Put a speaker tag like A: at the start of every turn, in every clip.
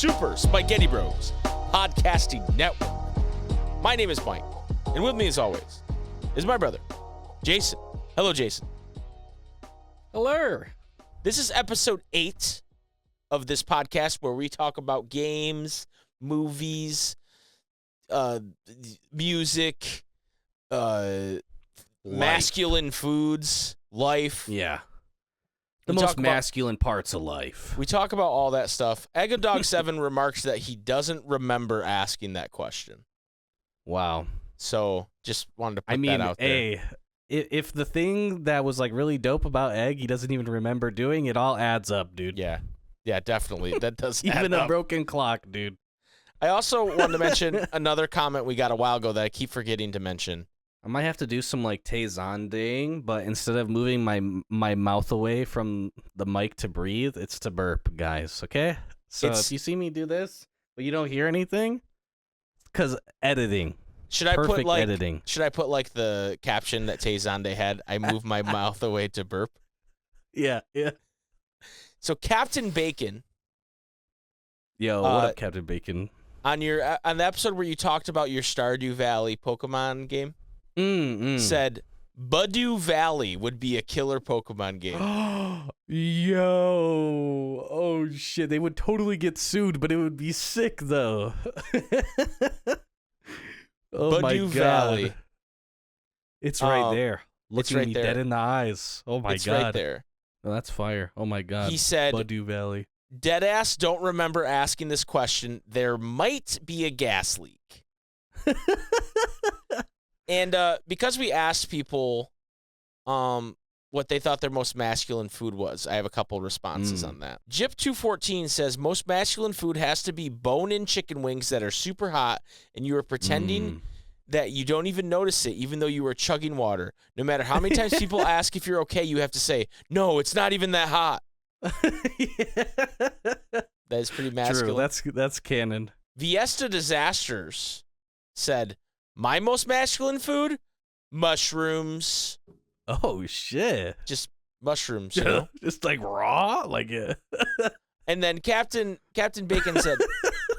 A: Super SpikeGhetti Bros Podcasting Network. My name is Mike, and with me as always is my brother, Jason. Hello, Jason.
B: Hello.
A: This is episode 8 of this podcast where we talk about games, movies, music, masculine foods, life.
B: Yeah. The most masculine parts of life.
A: We talk about all that stuff. Eggodog7 remarks that he doesn't remember asking that question.
B: Wow.
A: So just wanted to put that out there.
B: Hey, if the thing that was like really dope about Egg, he doesn't even remember doing, it all adds up, dude.
A: Yeah, definitely. That does
B: even
A: add
B: a
A: up.
B: broken clock, dude.
A: I also wanted to mention another comment we got a while ago that I keep forgetting to mention.
B: I might have to do some like Tay-Zonding, but instead of moving my mouth away from the mic to breathe, it's to burp, guys, okay? So if you see me do this, but you don't hear anything, because editing. Should I put like
A: the caption that Tay-Zonde had? I move my mouth away to burp.
B: Yeah.
A: So Captain Bacon.
B: Yo, what up, Captain Bacon?
A: On the episode where you talked about your Stardew Valley Pokemon game, said Budew Valley would be a killer Pokemon game.
B: Yo, oh shit, they would totally get sued, but it would be sick though. Oh my God.
A: Valley.
B: It's right there. Looking
A: right
B: me
A: there.
B: Dead in the eyes. Oh my
A: it's
B: God.
A: Right there.
B: Oh, that's fire. Oh my God.
A: He said,
B: Budew Valley.
A: Deadass don't remember asking this question. There might be a gas leak. And because we asked people what they thought their most masculine food was, I have a couple responses on that. Jip214 says, most masculine food has to be bone-in chicken wings that are super hot, and you are pretending that you don't even notice it, even though you were chugging water. No matter how many times people ask if you're okay, you have to say, no, it's not even that hot. That is pretty masculine.
B: True, that's canon.
A: Viesta Disasters said, my most masculine food? Mushrooms.
B: Oh, shit.
A: Just mushrooms, you know?
B: Just like raw? Like it.
A: And then Captain Bacon said,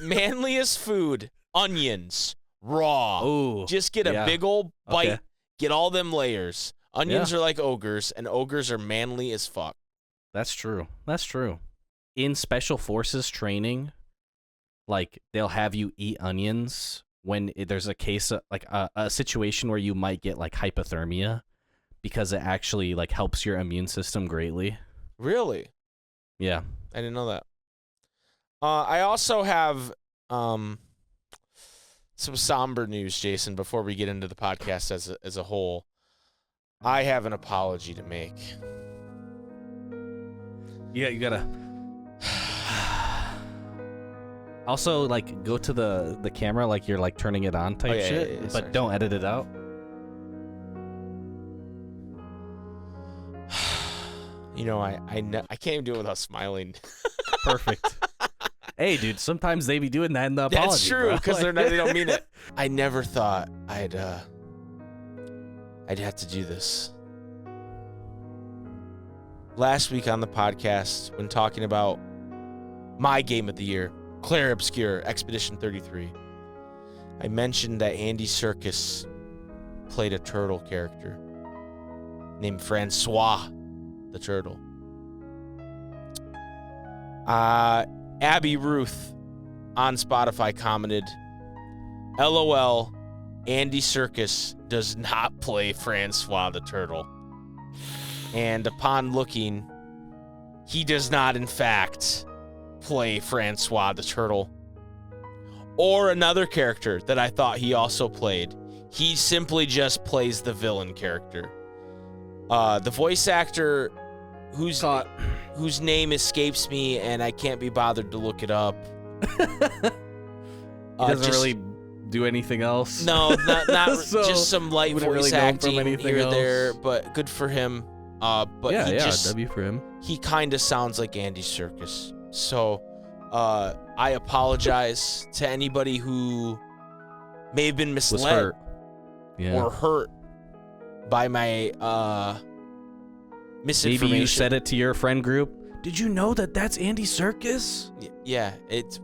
A: manliest food, onions, raw.
B: Ooh,
A: just get a big old bite,
B: Okay.
A: Get all them layers. Onions are like ogres, and ogres are manly as fuck.
B: That's true. In Special Forces training, like, they'll have you eat onions when there's a case, like a situation where you might get, like, hypothermia, because it actually, like, helps your immune system greatly.
A: Really?
B: Yeah.
A: I didn't know that. I also have some somber news, Jason, before we get into the podcast as a whole. I have an apology to make.
B: Yeah, you gotta. Also, like, go to the camera like you're, like, turning it on type shit, but
A: sorry.
B: don't edit it out.
A: You know, I can't even do it without smiling.
B: Perfect. Hey, dude, sometimes they be doing that in the apology.
A: That's true, because they don't mean it. I never thought I'd have to do this. Last week on the podcast, when talking about my game of the year, Claire Obscure, Expedition 33, I mentioned that Andy Serkis played a turtle character named Francois the Turtle. Abby Ruth on Spotify commented, LOL, Andy Serkis does not play Francois the Turtle. And upon looking, he does not, in fact, play Francois the Turtle. Or another character that I thought he also played. He simply just plays the villain character. The voice actor whose name escapes me and I can't be bothered to look it up.
B: He doesn't really do anything else.
A: No, not
B: So,
A: just some light voice
B: really
A: acting here or
B: else.
A: there, but good for him. But
B: W for him.
A: He kind of sounds like Andy Serkis. So I apologize to anybody who may have been misled or hurt by my misinformation.
B: Maybe you said it to your friend group. Did you know that that's Andy Serkis?
A: Yeah, it's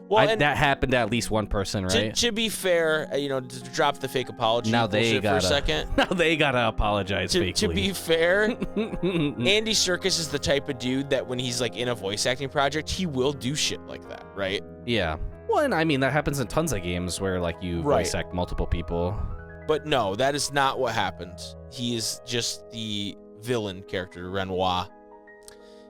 A: Well, and
B: that happened to at least one person, right?
A: to be fair, to drop the fake apology
B: Now they
A: for a second.
B: Now they gotta apologize fakely.
A: To be fair, Andy Serkis is the type of dude that when he's like in a voice acting project, he will do shit like that, right?
B: Yeah. Well, and I mean that happens in tons of games where like you voice act multiple people.
A: But no, that is not what happened. He is just the villain character, Renoir.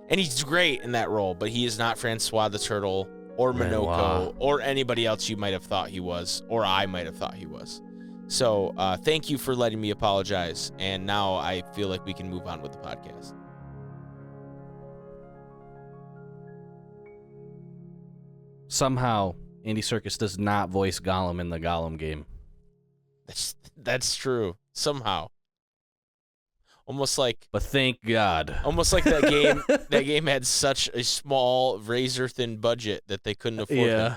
A: And he's great in that role, but he is not Francois the Turtle or Minoko or anybody else you might have thought he was, or I might have thought he was. So thank you for letting me apologize, and now I feel like we can move on with the podcast.
B: Somehow, Andy Serkis does not voice Gollum in the Gollum game.
A: That's true. Somehow. Almost like...
B: But thank God.
A: Almost like that game that game had such a small, razor-thin budget that they couldn't afford it.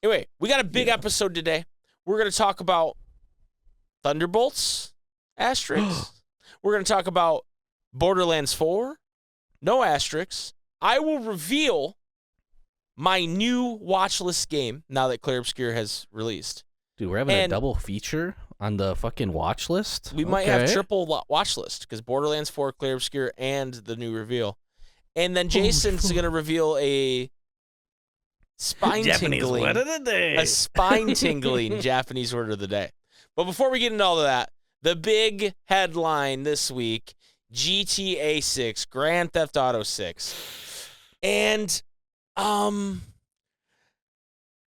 A: Anyway, we got a big episode today. We're going to talk about Thunderbolts, asterisks. We're going to talk about Borderlands 4, no asterisks. I will reveal my new watch list game now that Clair Obscur has released.
B: Dude, we're having a double feature on the fucking watch list?
A: We might have triple watch list because Borderlands 4, Clair Obscur, and the new reveal. And then Jason's going to reveal a spine-tingling Japanese word of the day. But before we get into all of that, the big headline this week, GTA 6, Grand Theft Auto 6. And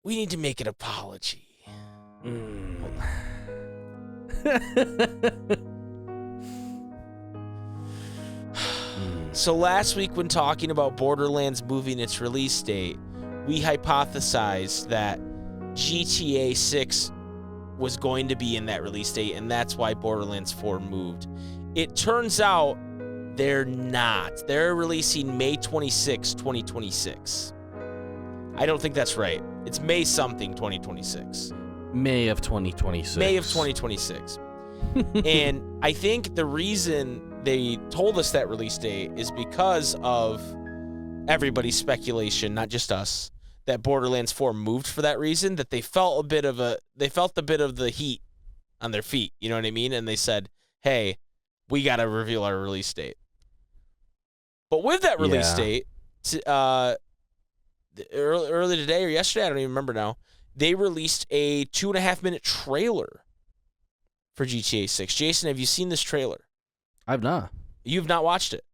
A: we need to make an apology. So last week when talking about Borderlands moving its release date, we hypothesized that GTA 6 was going to be in that release date, and that's why Borderlands 4 moved. It turns out they're not. They're releasing May 26, 2026. I don't think that's right. It's May something 2026.
B: May of 2026.
A: May of 2026. And I think the reason they told us that release date is because of everybody's speculation, not just us, that Borderlands 4 moved for that reason, that they felt a bit of the heat on their feet, you know what I mean? And they said, hey, we got to reveal our release date. But with that release date, early today or yesterday, I don't even remember now, they released a 2.5-minute trailer for GTA 6. Jason, have you seen this trailer?
B: I've not.
A: You've not watched it?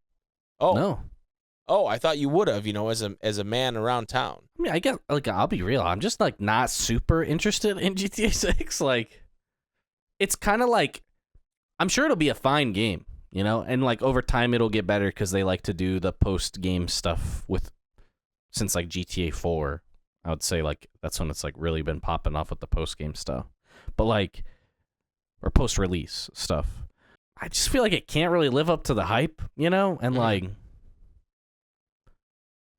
A: Oh.
B: No.
A: Oh, I thought you would have, as a man around town.
B: I mean, I guess, I'll be real. I'm just, not super interested in GTA 6. It's kind of I'm sure it'll be a fine game, And, over time, it'll get better because they like to do the post-game stuff since, GTA 4. I would say, that's when it's, really been popping off with the post-game stuff. But, or post-release stuff. I just feel like it can't really live up to the hype, And, I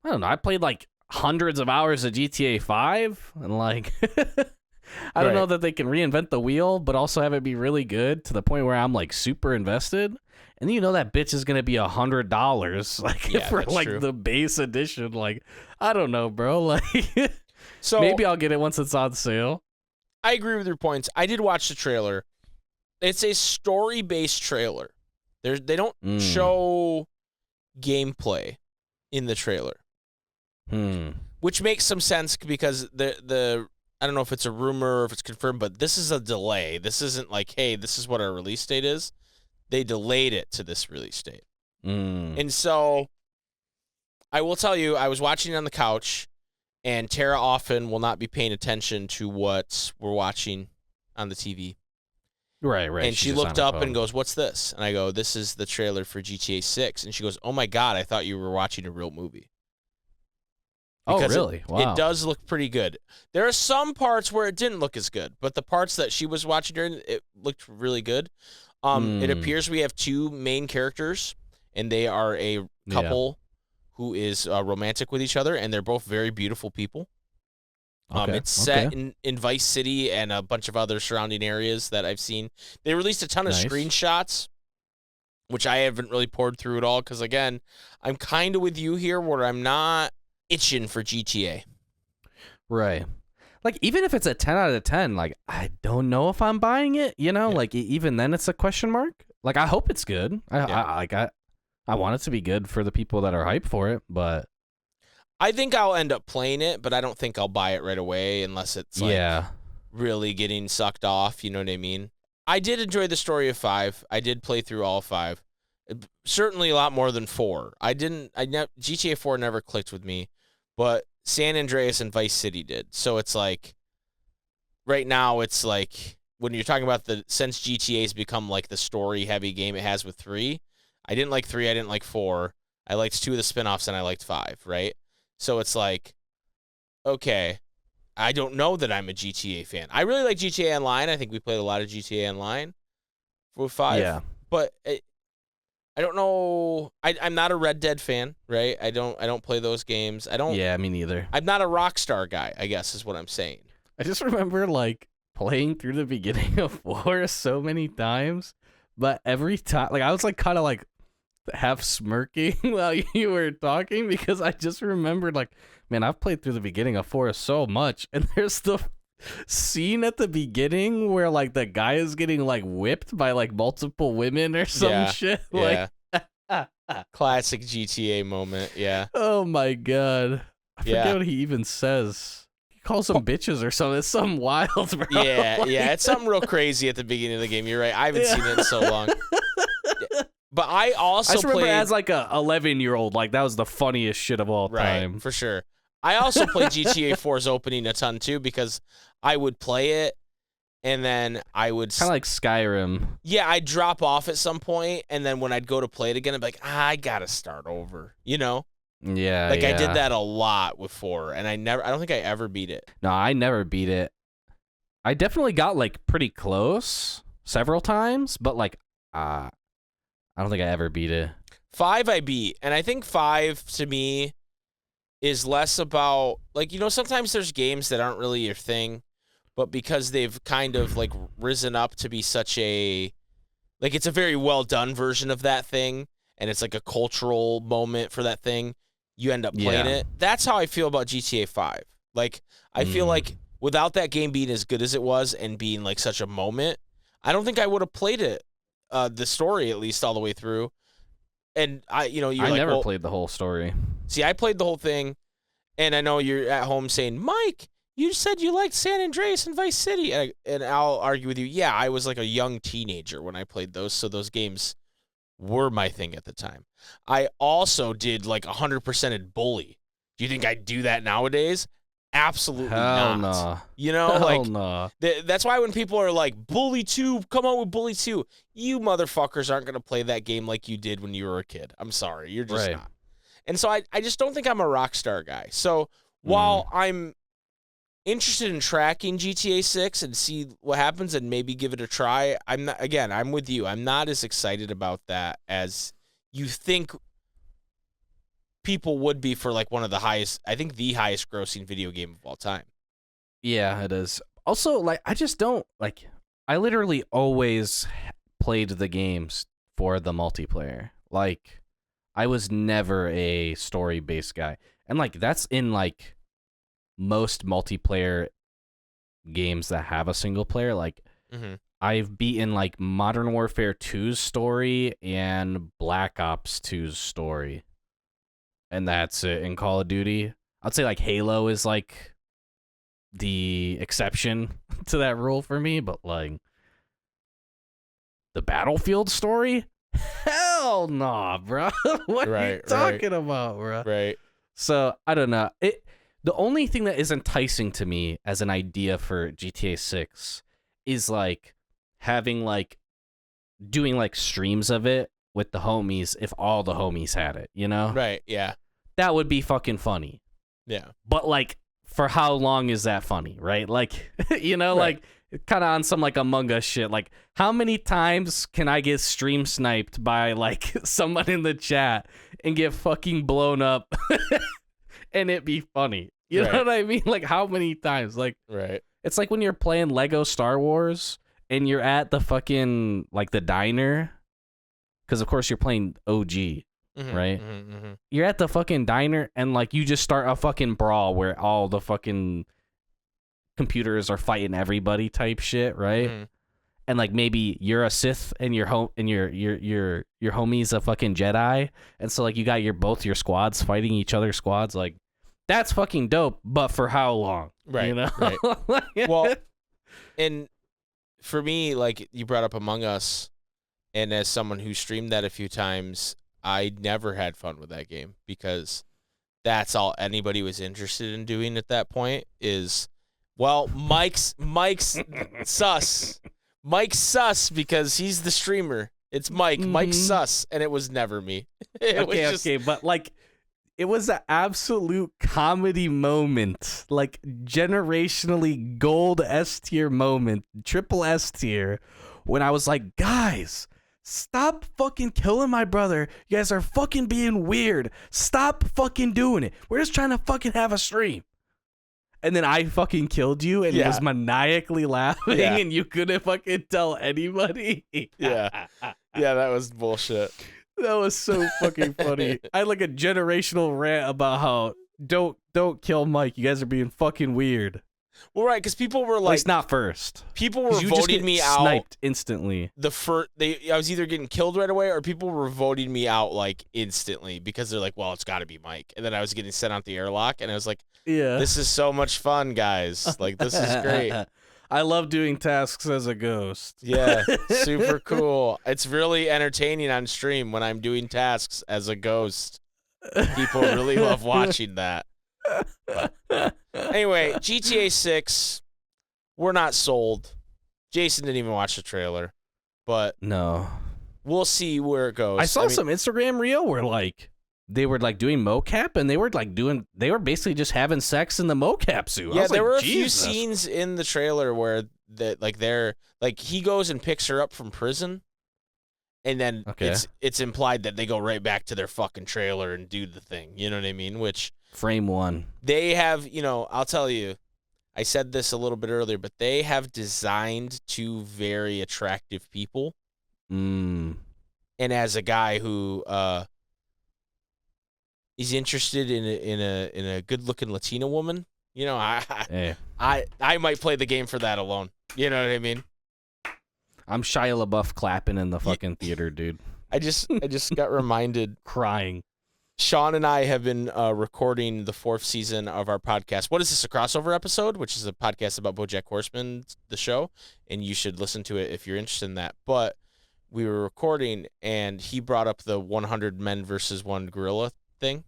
B: don't know. I played, hundreds of hours of GTA 5, and, I don't know that they can reinvent the wheel, but also have it be really good to the point where I'm, super invested. And that bitch is going to be $100, for,
A: true.
B: The base edition. I don't know, bro.
A: So
B: maybe I'll get it once it's on sale.
A: I agree with your points. I did watch the trailer. It's a story-based trailer. They don't show gameplay in the trailer, which makes some sense because the I don't know if it's a rumor or if it's confirmed, but this is a delay. This isn't hey, this is what our release date is. They delayed it to this release date, and so I will tell you, I was watching it on the couch, and Tara often will not be paying attention to what we're watching on the TV.
B: Right.
A: And she looked up and goes, "What's this?" And I go, "This is the trailer for GTA 6." And she goes, "Oh my God, I thought you were watching a real movie." Because
B: really? Wow.
A: It does look pretty good. There are some parts where it didn't look as good, but the parts that she was watching during it looked really good. It appears we have two main characters, and they are a couple who is romantic with each other, and they're both very beautiful people. It's set in Vice City and a bunch of other surrounding areas that I've seen. They released a ton of screenshots, which I haven't really poured through at all because, again, I'm kind of with you here where I'm not itching for GTA.
B: Right. Like, even if it's a 10 out of 10, like, I don't know if I'm buying it, you know?
A: Yeah.
B: Like, even then it's a question mark. Like, I hope it's good. I want it to be good for the people that are hyped for it, but...
A: I think I'll end up playing it, but I don't think I'll buy it right away unless it's, like, really getting sucked off, you know what I mean? I did enjoy the story of 5. I did play through all 5. Certainly a lot more than 4. GTA 4 never clicked with me, but San Andreas and Vice City did. So it's like, right now it's like, when you're talking about since GTA's become like the story-heavy game it has with 3, I didn't like 3, I didn't like 4. I liked 2 of the spinoffs, and I liked 5, right? So it's like, okay, I don't know that I'm a GTA fan. I really like GTA Online. I think we played a lot of GTA Online with 5.
B: Yeah.
A: But I don't know. I'm not a Red Dead fan, right? I don't play those games.
B: Yeah, me neither.
A: I'm not a Rockstar guy, I guess is what I'm saying.
B: I just remember, like, playing through the beginning of 4 so many times, but every time, like, I was, like, kind of, like, half smirking while you were talking, because I just remembered, like, man, I've played through the beginning of 4 so much, and there's the scene at the beginning where, like, the guy is getting, like, whipped by, like, multiple women or some shit.
A: Yeah.
B: Like,
A: Classic GTA moment, yeah.
B: oh my god. I forget what he even says. He calls them bitches or something. It's something wild, bro.
A: Yeah,
B: Like,
A: yeah. It's something real crazy at the beginning of the game. You're right. I haven't seen it in so long. But I also
B: just remember
A: played...
B: as, like, a 11-year-old, like, that was the funniest shit of all time.
A: Right, for sure. I also played GTA 4's opening a ton, too, because I would play it, and then I would...
B: Kind of like Skyrim.
A: Yeah, I'd drop off at some point, and then when I'd go to play it again, I'd be like, I gotta start over, you know?
B: Yeah,
A: Like, I did that a lot with 4, and I don't think I ever beat it.
B: No, I never beat it. I definitely got, like, pretty close several times, but, like, I don't think I ever beat it.
A: 5 I beat, and I think 5, to me, is less about, like, you know, sometimes there's games that aren't really your thing, but because they've kind of, like, risen up to be such a, like, it's a very well done version of that thing, and it's like a cultural moment for that thing, you end up playing it. That's how I feel about GTA 5. Like, I feel like without that game being as good as it was and being, like, such a moment, I don't think I would have played it, the story at least all the way through. And I
B: never played the whole story.
A: See, I played the whole thing, and I know you're at home saying, Mike, you said you liked San Andreas and Vice City. And I'll argue with you, yeah, I was like a young teenager when I played those, so those games were my thing at the time. I also did like 100%ed Bully. Do you think I'd do that nowadays? Absolutely
B: Hell
A: not.
B: Nah.
A: You know,
B: Hell
A: like,
B: nah.
A: That's why when people are like, Bully 2, come out with Bully 2, you motherfuckers aren't going to play that game like you did when you were a kid. I'm sorry. You're just not. And so I just don't think I'm a Rockstar guy. So while I'm interested in tracking GTA 6 and see what happens and maybe give it a try, I'm with you. I'm not as excited about that as you think people would be for like one of the highest, I think the highest grossing video game of all time.
B: Yeah, it is. Also, like, I just don't, like, I literally always played the games for the multiplayer. Like, I was never a story-based guy. And, like, that's in, like, most multiplayer games that have a single player. Like, I've beaten, like, Modern Warfare 2's story and Black Ops 2's story. And that's it in Call of Duty. I'd say, like, Halo is, like, the exception to that rule for me. But, like, the Battlefield story? Hell nah, bro. What are you talking about, bro?
A: Right.
B: So, I don't know. The only thing that is enticing to me as an idea for GTA 6 is, like, having, like, doing, like, streams of it with the homies if all the homies had it, you know?
A: Right, yeah.
B: That would be fucking funny.
A: Yeah.
B: But, like, for how long is that funny, right? Like, you know, like, kind of on some, like, Among Us shit. Like, how many times can I get stream sniped by, like, someone in the chat and get fucking blown up and it be funny? You know what I mean? Like, how many times? Like, it's like when you're playing Lego Star Wars and you're at the fucking, like, the diner. Because, of course, you're playing OG. Right? You're at the fucking diner and, like, you just start a fucking brawl where all the fucking computers are fighting everybody type shit, right?
A: Mhm.
B: And like maybe you're a Sith and your homie's a fucking Jedi, and so like you got both your squads fighting each other's squads. Like that's fucking dope, but for how long?
A: Right.
B: You know?
A: Right. Well, and for me, like you brought up Among Us, and as someone who streamed that a few times, I never had fun with that game because that's all anybody was interested in doing at that point is, well, Mike's sus. Mike's sus because he's the streamer. It's Mike. Mike's sus, and it was never me.
B: Okay, but like it was an absolute comedy moment, like generationally gold S tier moment, triple S tier, when I was like, guys, stop fucking killing my brother. You guys are fucking being weird. Stop fucking doing it. We're just trying to fucking have a stream. And then I fucking killed you and was maniacally laughing and you couldn't fucking tell anybody.
A: Yeah, that was bullshit.
B: That was so fucking funny. I had like a generational rant about how don't kill Mike. You guys are being fucking weird.
A: Well, right, because people were like,
B: it's not first.
A: People were voting me out.
B: Sniped instantly.
A: I was either getting killed right away or people were voting me out like instantly because they're like, well, it's got to be Mike. And then I was getting sent out the airlock, and I was like,
B: yeah,
A: this is so much fun, guys. Like, this is great.
B: I love doing tasks as a ghost.
A: Yeah, super cool. It's really entertaining on stream when I'm doing tasks as a ghost. People really love watching that. Anyway, GTA 6, we're not sold. Jason didn't even watch the trailer, but
B: no,
A: we'll see where it goes.
B: I saw some Instagram reel where like they were like doing mocap and they were basically just having sex in the mocap suit.
A: Yeah, there were a few scenes in the trailer where he goes and picks her up from prison, and then it's implied that they go right back to their fucking trailer and do the thing. You know what I mean? Which
B: frame one. They
A: have, I'll tell you, I said this a little bit earlier, but they have designed two very attractive people.
B: And
A: as a guy who is interested in a good-looking Latina woman, I might play the game for that alone. You know what I mean?
B: I'm Shia LaBeouf clapping in the fucking theater, dude.
A: I just got reminded,
B: crying.
A: Sean and I have been recording the 4th season of our podcast. What is this, a crossover episode? Which is a podcast about BoJack Horseman, the show, and you should listen to it if you're interested in that. But we were recording, and he brought up the 100 men versus one gorilla thing.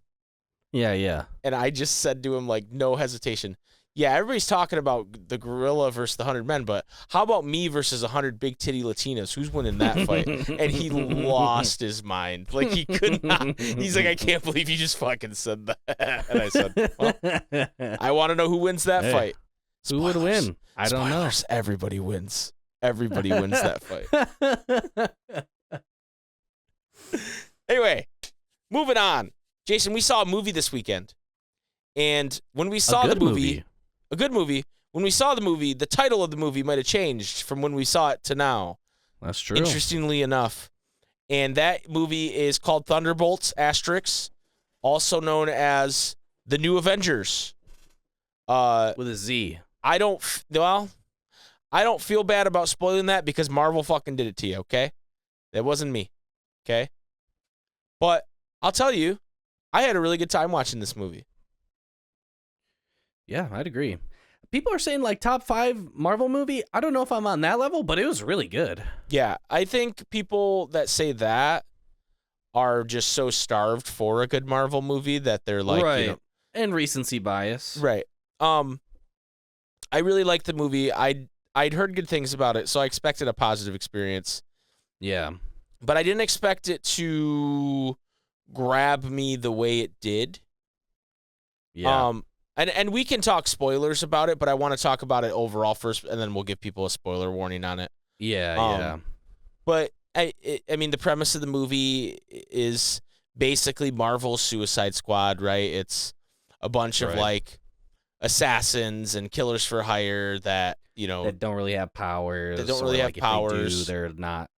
B: Yeah.
A: And I just said to him, like, no hesitation, yeah, everybody's talking about the gorilla versus the 100 men, but how about me versus 100 big titty Latinas? Who's winning that fight? And he lost his mind. Like, he could not. He's like, I can't believe you just fucking said that. And I said, well, I want to know who wins that fight.
B: Who would win? I don't know.
A: Everybody wins. Everybody wins that fight. Anyway, moving on. Jason, we saw a movie this weekend. And when we saw the movie, a good movie, when we saw the movie, the title of the movie might have changed from when we saw it to now.
B: That's true.
A: Interestingly enough. And that movie is called Thunderbolts, *, also known as The New Avengers.
B: With a Z.
A: I don't feel bad about spoiling that because Marvel fucking did it to you, okay? That wasn't me, okay? But I'll tell you, I had a really good time watching this movie.
B: Yeah, I'd agree. People are saying like top 5 Marvel movie. I don't know if I'm on that level, but it was really good.
A: Yeah, I think people that say that are just so starved for a good Marvel movie that they're like,
B: right. And recency bias.
A: Right. I really liked the movie. I'd heard good things about it, so I expected a positive experience.
B: Yeah.
A: But I didn't expect it to grab me the way it did.
B: Yeah.
A: And we can talk spoilers about it, but I want to talk about it overall first, and then we'll give people a spoiler warning on it.
B: Yeah.
A: But I mean, the premise of the movie is basically Marvel's Suicide Squad, right? It's a bunch of like assassins and killers for hire that
B: that don't really have powers.
A: They don't really have powers.
B: If they do, they're not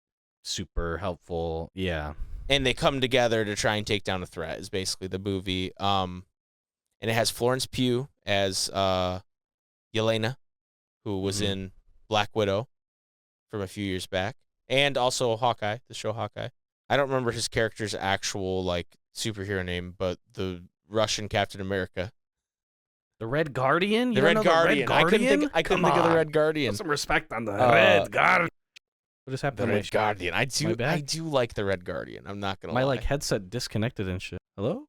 B: super helpful. Yeah.
A: And they come together to try and take down a threat. Is basically the movie. And it has Florence Pugh as Yelena. who was in Black Widow from a few years back, and also Hawkeye, the show Hawkeye. I don't remember his character's actual like superhero name, but the Russian Captain America.
B: The Red Guardian?
A: The Red Guardian. I couldn't think of the Red Guardian.
B: Put some respect on the Red Guardian. What just happened?
A: The Red Guardian. I do like the Red Guardian. I'm not gonna lie.
B: My headset disconnected and shit. Hello?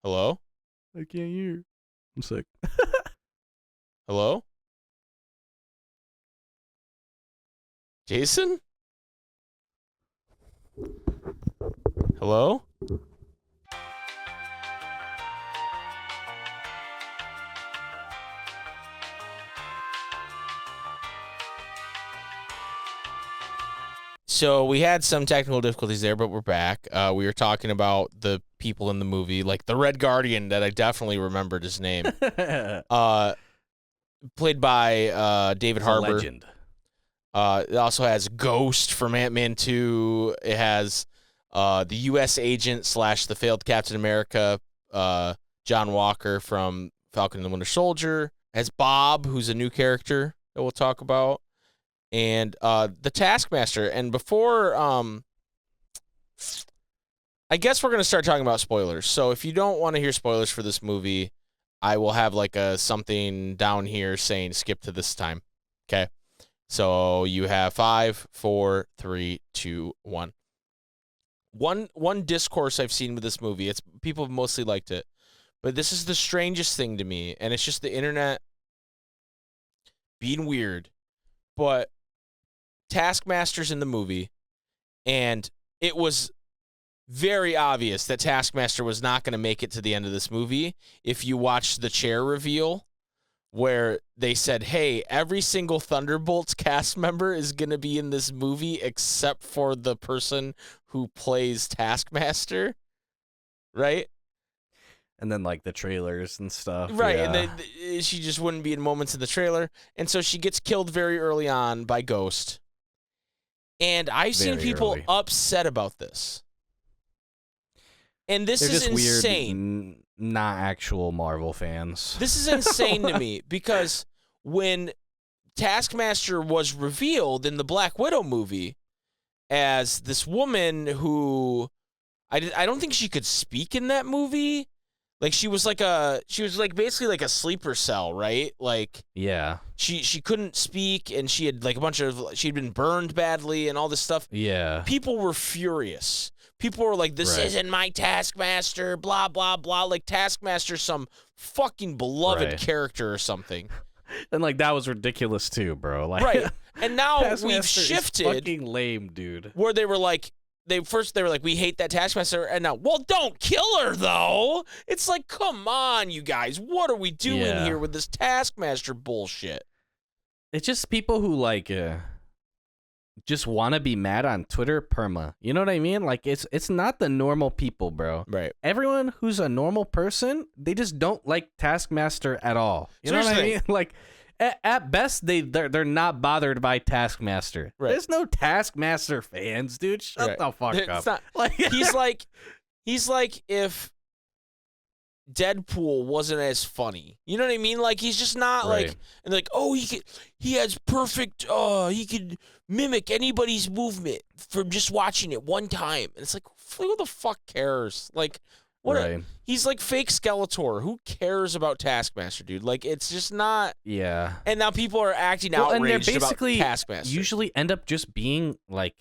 A: Hello?
B: I can't hear. I'm sick.
A: Hello? Jason? Hello? So we had some technical difficulties there, but we're back. We were talking about the people in the movie, like the Red Guardian, that I definitely remembered his name. Played by David Harbour.
B: Legend.
A: It also has Ghost from Ant-Man 2. It has the U.S. agent / the failed Captain America, John Walker from Falcon and the Winter Soldier. It has Bob, who's a new character that we'll talk about. And the Taskmaster. And before, I guess we're going to start talking about spoilers. So if you don't want to hear spoilers for this movie, I will have like something down here saying skip to this time. Okay? So you have 5, 4, 3, 2, 1. One discourse I've seen with this movie, it's people have mostly liked it, but this is the strangest thing to me, and it's just the internet being weird. But Taskmaster's in the movie, and it was very obvious that Taskmaster was not going to make it to the end of this movie. If you watch the chair reveal, where they said, hey, every single Thunderbolts cast member is going to be in this movie except for the person who plays Taskmaster, right?
B: And then, like, the trailers and stuff.
A: Right,
B: yeah.
A: and she just wouldn't be in moments in the trailer. And so she gets killed very early on by Ghost. And I've seen people upset about this. And this is insane.
B: Weird, not actual Marvel fans.
A: This is insane to me, because when Taskmaster was revealed in the Black Widow movie as this woman who I don't think she could speak in that movie. Like she was basically like a sleeper cell, right? Like
B: yeah.
A: She couldn't speak, and she had like she'd been burned badly and all this stuff.
B: Yeah.
A: People were furious. People were like, this isn't my Taskmaster, blah, blah, blah. Like, Taskmaster's some fucking beloved character or something.
B: And, like, that was ridiculous, too, bro. Like,
A: right. And now we've shifted.
B: Is fucking lame, dude.
A: Where they were like, they were like, we hate that Taskmaster. And now, well, don't kill her, though. It's like, come on, you guys. What are we doing here with this Taskmaster bullshit?
B: It's just people who, like, just want to be mad on Twitter perma. You know what I mean? Like, it's not the normal people, bro.
A: Right.
B: Everyone who's a normal person, they just don't like Taskmaster at all. You know what I mean? Like, at best, they're not bothered by Taskmaster.
A: Right.
B: There's no Taskmaster fans, dude. Shut the fuck up.
A: Not, like, he's like if Deadpool wasn't as funny. You know what I mean? Like, he's just not like, and like, oh, he has perfect, he could mimic anybody's movement from just watching it one time. And it's like, who the fuck cares? Like, what? He's like fake Skeletor. Who cares about Taskmaster, dude? Like, it's just not.
B: Yeah.
A: And now people are acting outraged about Taskmaster.
B: Usually end up just being like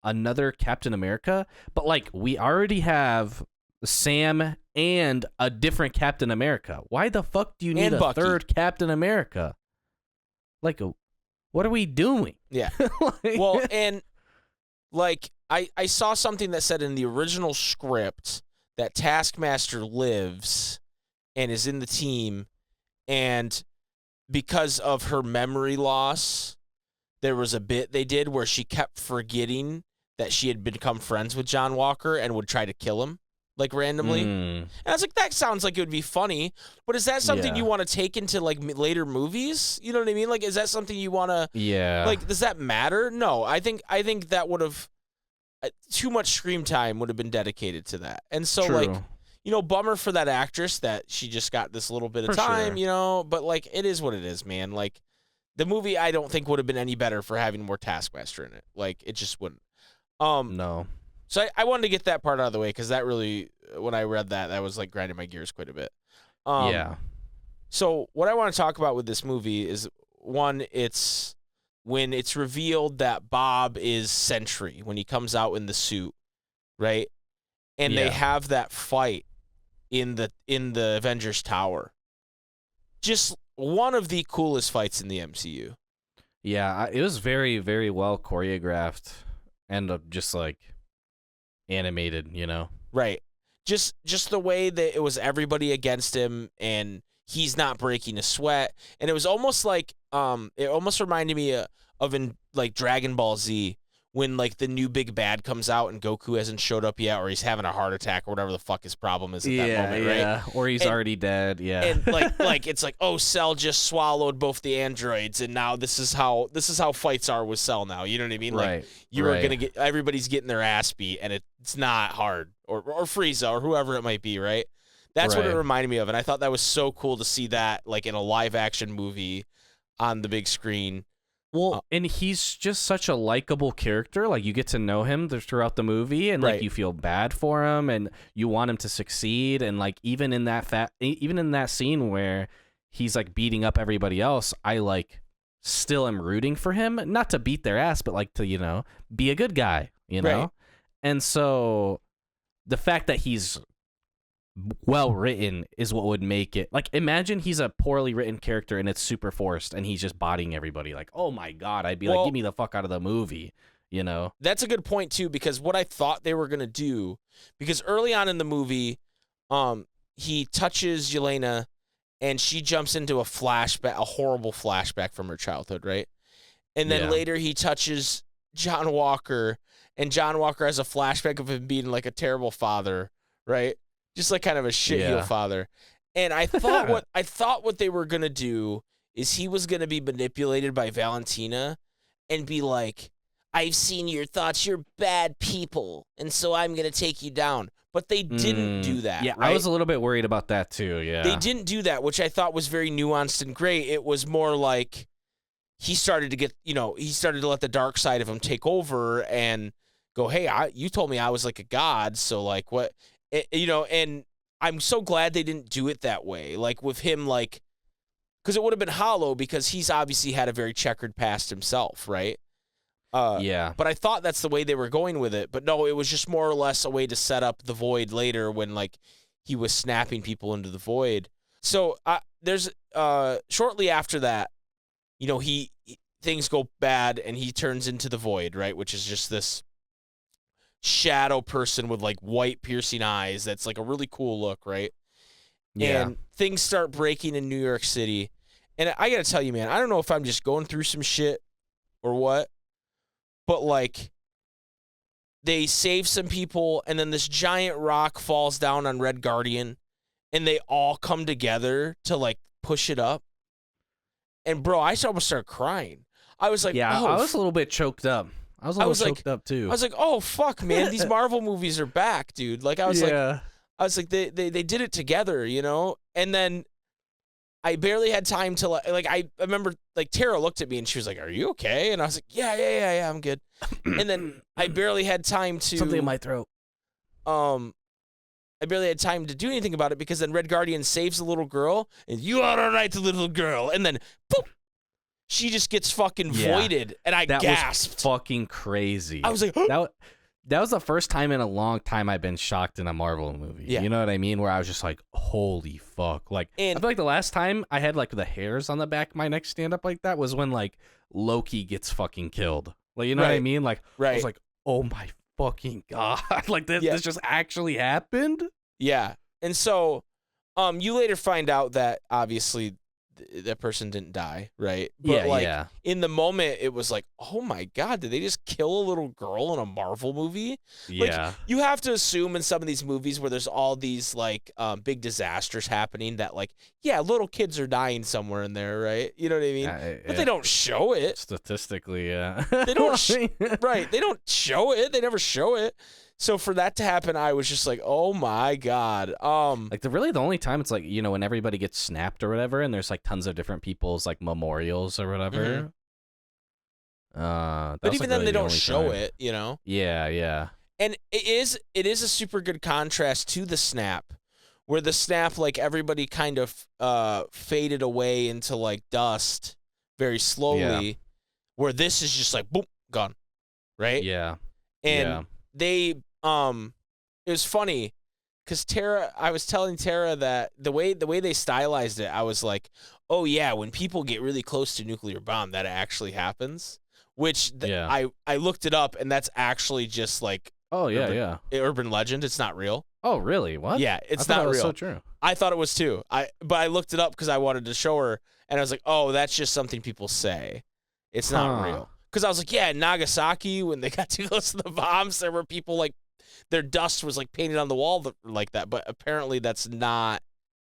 B: another Captain America, but like we already have Sam and a different Captain America. Why the fuck do you need a third Captain America? Like, what are we doing?
A: Yeah. Well, and like I saw something that said in the original script that Taskmaster lives and is in the team, and because of her memory loss, there was a bit they did where she kept forgetting that she had become friends with John Walker and would try to kill him. Like, randomly. And I was like, that sounds like it would be funny, but is that something you want to take into, like, later movies? You know what I mean? Like, is that something you want to...
B: Yeah.
A: Like, does that matter? No, I think that would have... too much screen time would have been dedicated to that. And so, like, bummer for that actress that she just got this little bit of
B: For
A: time,
B: sure.
A: but like it is what it is, man. Like the movie I don't think would have been any better for having more Taskmaster in it. Like it just wouldn't.
B: No.
A: So I wanted to get that part out of the way because that really, when I read that was like grinding my gears quite a bit.
B: Yeah.
A: So what I want to talk about with this movie is, one, it's when it's revealed that Bob is Sentry when he comes out in the suit, right? And they
B: Yeah.
A: have that fight in the Avengers Tower. Just one of the coolest fights in the MCU.
B: Yeah, it was very, very well choreographed and just like animated,
A: Right. Just the way that it was everybody against him and he's not breaking a sweat. And it was almost like it almost reminded me of in like Dragon Ball Z when like the new big bad comes out and Goku hasn't showed up yet, or he's having a heart attack or whatever the fuck his problem is at that moment, right?
B: Or he's already dead. Yeah.
A: And like it's like, oh, Cell just swallowed both the androids, and now this is how fights are with Cell now. You know what I mean?
B: Right.
A: Like you are gonna get, everybody's getting their ass beat, and it's not hard, or Frieza or whoever it might be, right? That's what it
B: Right.
A: reminded me of, and I thought that was so cool to see that like in a live action movie on the big screen.
B: Well, and he's just such a likable character. Like you get to know him throughout the movie, and like
A: Right.
B: you feel bad for him, and you want him to succeed. And like even in that scene where he's like beating up everybody else, I like still am rooting for him, not to beat their ass, but like to be a good guy,
A: Right.
B: And so the fact that he's well written is what would make it. Like imagine he's a poorly written character and it's super forced and he's just bodying everybody. Like, oh my god, I'd be like, get me the fuck out of the movie,
A: That's a good point too, because what I thought they were gonna do, because early on in the movie, he touches Yelena and she jumps into a horrible flashback from her childhood, right? And then
B: Yeah.
A: later he touches John Walker, and John Walker has a flashback of him being like a terrible father, right? Just like kind of a shitheel father. And I thought what they were gonna do is he was gonna be manipulated by Valentina and be like, I've seen your thoughts, you're bad people, and so I'm gonna take you down. But they didn't do that.
B: Yeah,
A: right?
B: I was a little bit worried about that too. Yeah,
A: They didn't do that, which I thought was very nuanced and great. It was more like he started to get, he started to let the dark side of him take over and go, hey, you told me I was like a god, so like what, and I'm so glad they didn't do it that way. Like with him, like, because it would have been hollow because he's obviously had a very checkered past himself, right?
B: Yeah.
A: But I thought that's the way they were going with it. But no, it was just more or less a way to set up the void later when like he was snapping people into the void. So there's shortly after that, things go bad and he turns into the void, right? Which is just this shadow person with like white piercing eyes. That's like a really cool look, right?
B: Yeah.
A: And things start breaking in New York City. And I got to tell you, man, I don't know if I'm just going through some shit or what, but like they save some people and then this giant rock falls down on Red Guardian and they all come together to like push it up. And bro, I almost started crying. I was like,
B: yeah, I was a little bit choked up. I was a little choked up too.
A: I was like, oh fuck, man, these Marvel movies are back, dude. Like I was like they did it together, And then I barely had time to like I remember like Tara looked at me and she was like, "Are you okay?" And I was like, "Yeah, I'm good." And then I barely had time to
B: something in my throat.
A: I barely had time to do anything about it because then Red Guardian saves the little girl and you are all right, the little girl, and then boop, she just gets fucking voided, and I gasped.
B: Was fucking crazy.
A: I was like,
B: that was the first time in a long time I've been shocked in a Marvel movie.
A: Yeah.
B: You know what I mean? Where I was just like, holy fuck. Like,
A: and
B: I feel like the last time I had like the hairs on the back of my neck stand up like that was when like Loki gets fucking killed. Like, you know what I mean? Like, I was like, oh my fucking God. Like, this just actually happened?
A: Yeah. And so, you later find out that obviously that person didn't die, right? But in the moment, it was like, oh my God, did they just kill a little girl in a Marvel movie?
B: Yeah.
A: Like, you have to assume in some of these movies where there's all these like big disasters happening that like, yeah, little kids are dying somewhere in there, right? You know what I mean? But they don't show it.
B: Statistically, yeah.
A: They don't, right? They don't show it. They never show it. So for that to happen, I was just like, oh my God.
B: Like the only time it's like, when everybody gets snapped or whatever, and there's like tons of different people's like memorials or whatever.
A: But even then, they don't show it,
B: Yeah, yeah.
A: And it is a super good contrast to the snap, where the snap, like, everybody kind of faded away into like dust very slowly, where this is just like boom, gone, right?
B: Yeah.
A: And they it was funny because I was telling Tara that the way they stylized it, I was like, oh yeah, when people get really close to nuclear bomb, that actually happens. Which I looked it up, and that's actually just like urban legend. It's not real.
B: Oh really? What?
A: Yeah, it's not
B: real.
A: real.
B: So true.
A: I thought it was too. But I looked it up because I wanted to show her, and I was like, oh, that's just something people say. It's not real. Because I was like, yeah, in Nagasaki, when they got too close to the bombs, there were people like their dust was like painted on the wall like that. But apparently, that's not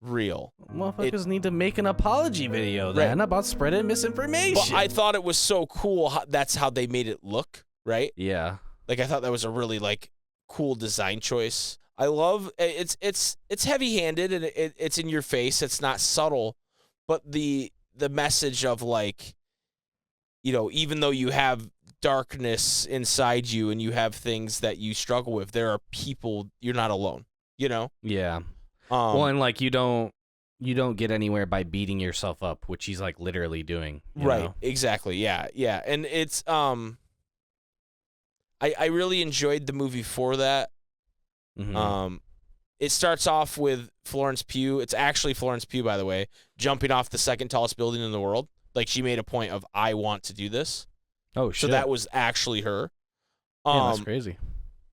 A: real.
B: Motherfuckers need to make an apology video then about spreading misinformation.
A: But I thought it was so cool. That's how they made it look, right?
B: Yeah.
A: Like, I thought that was a really like cool design choice. I love it's heavy-handed, and it's in your face. It's not subtle, but the message of like, even though you have darkness inside you and you have things that you struggle with, there are people. You're not alone.
B: Yeah. Well, and like you don't get anywhere by beating yourself up, which he's like literally doing.
A: Right.
B: know?
A: Exactly. Yeah. Yeah. And it's I really enjoyed the movie for that.
B: Mm-hmm.
A: It starts off with Florence Pugh. It's actually Florence Pugh, by the way, jumping off the second tallest building in the world. Like, she made a point of, I want to do this.
B: Oh shit.
A: So that was actually her.
B: Yeah, that's crazy.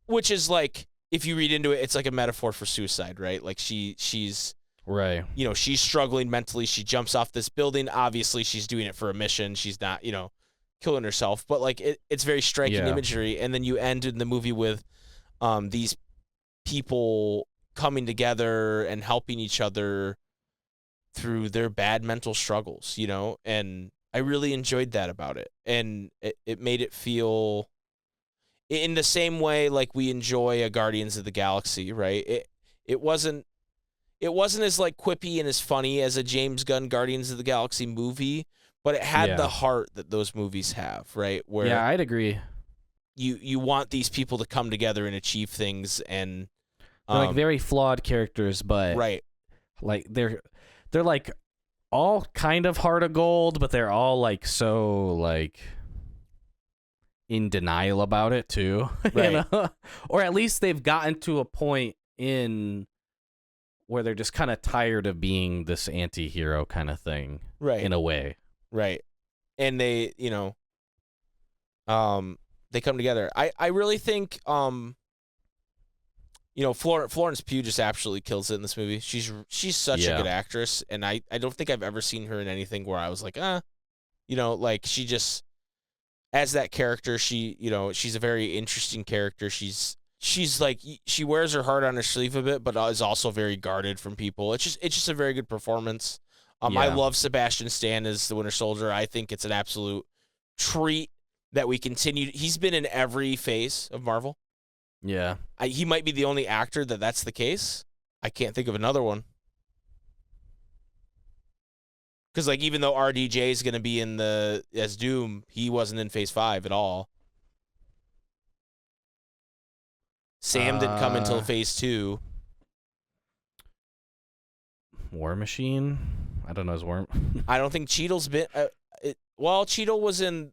A: Which is like, if you read into it, it's like a metaphor for suicide, right? Like she's
B: right.
A: She's struggling mentally. She jumps off this building. Obviously, she's doing it for a mission. She's not, killing herself. But like it's very striking imagery. And then you end in the movie with these people coming together and helping each other through their bad mental struggles, and I really enjoyed that about it. And it made it feel in the same way like we enjoy a Guardians of the Galaxy, right? It wasn't as like quippy and as funny as a James Gunn Guardians of the Galaxy movie, but it had the heart that those movies have, right? Where
B: I'd agree.
A: You want these people to come together and achieve things, and
B: they're like very flawed characters, but like they're like all kind of heart of gold, but they're all like so like in denial about it too,
A: right?
B: Or at least they've gotten to a point in where they're just kind of tired of being this anti-hero kind of thing,
A: right?
B: In a way,
A: right? And they, they come together. I really think, Florence Pugh just absolutely kills it in this movie. She's such a good actress, and I don't think I've ever seen her in anything where I was like, like she just, as that character, she's a very interesting character. She's like, she wears her heart on her sleeve a bit, but is also very guarded from people. It's just a very good performance. I love Sebastian Stan as the Winter Soldier. I think it's an absolute treat that we continue. He's been in every phase of Marvel.
B: Yeah.
A: He might be the only actor that's the case. I can't think of another one. Because, like, even though RDJ is going to be as Doom, he wasn't in Phase 5 at all. Sam didn't come until Phase 2.
B: War Machine? I don't know his worm.
A: I don't think Cheadle's been... Cheadle was in...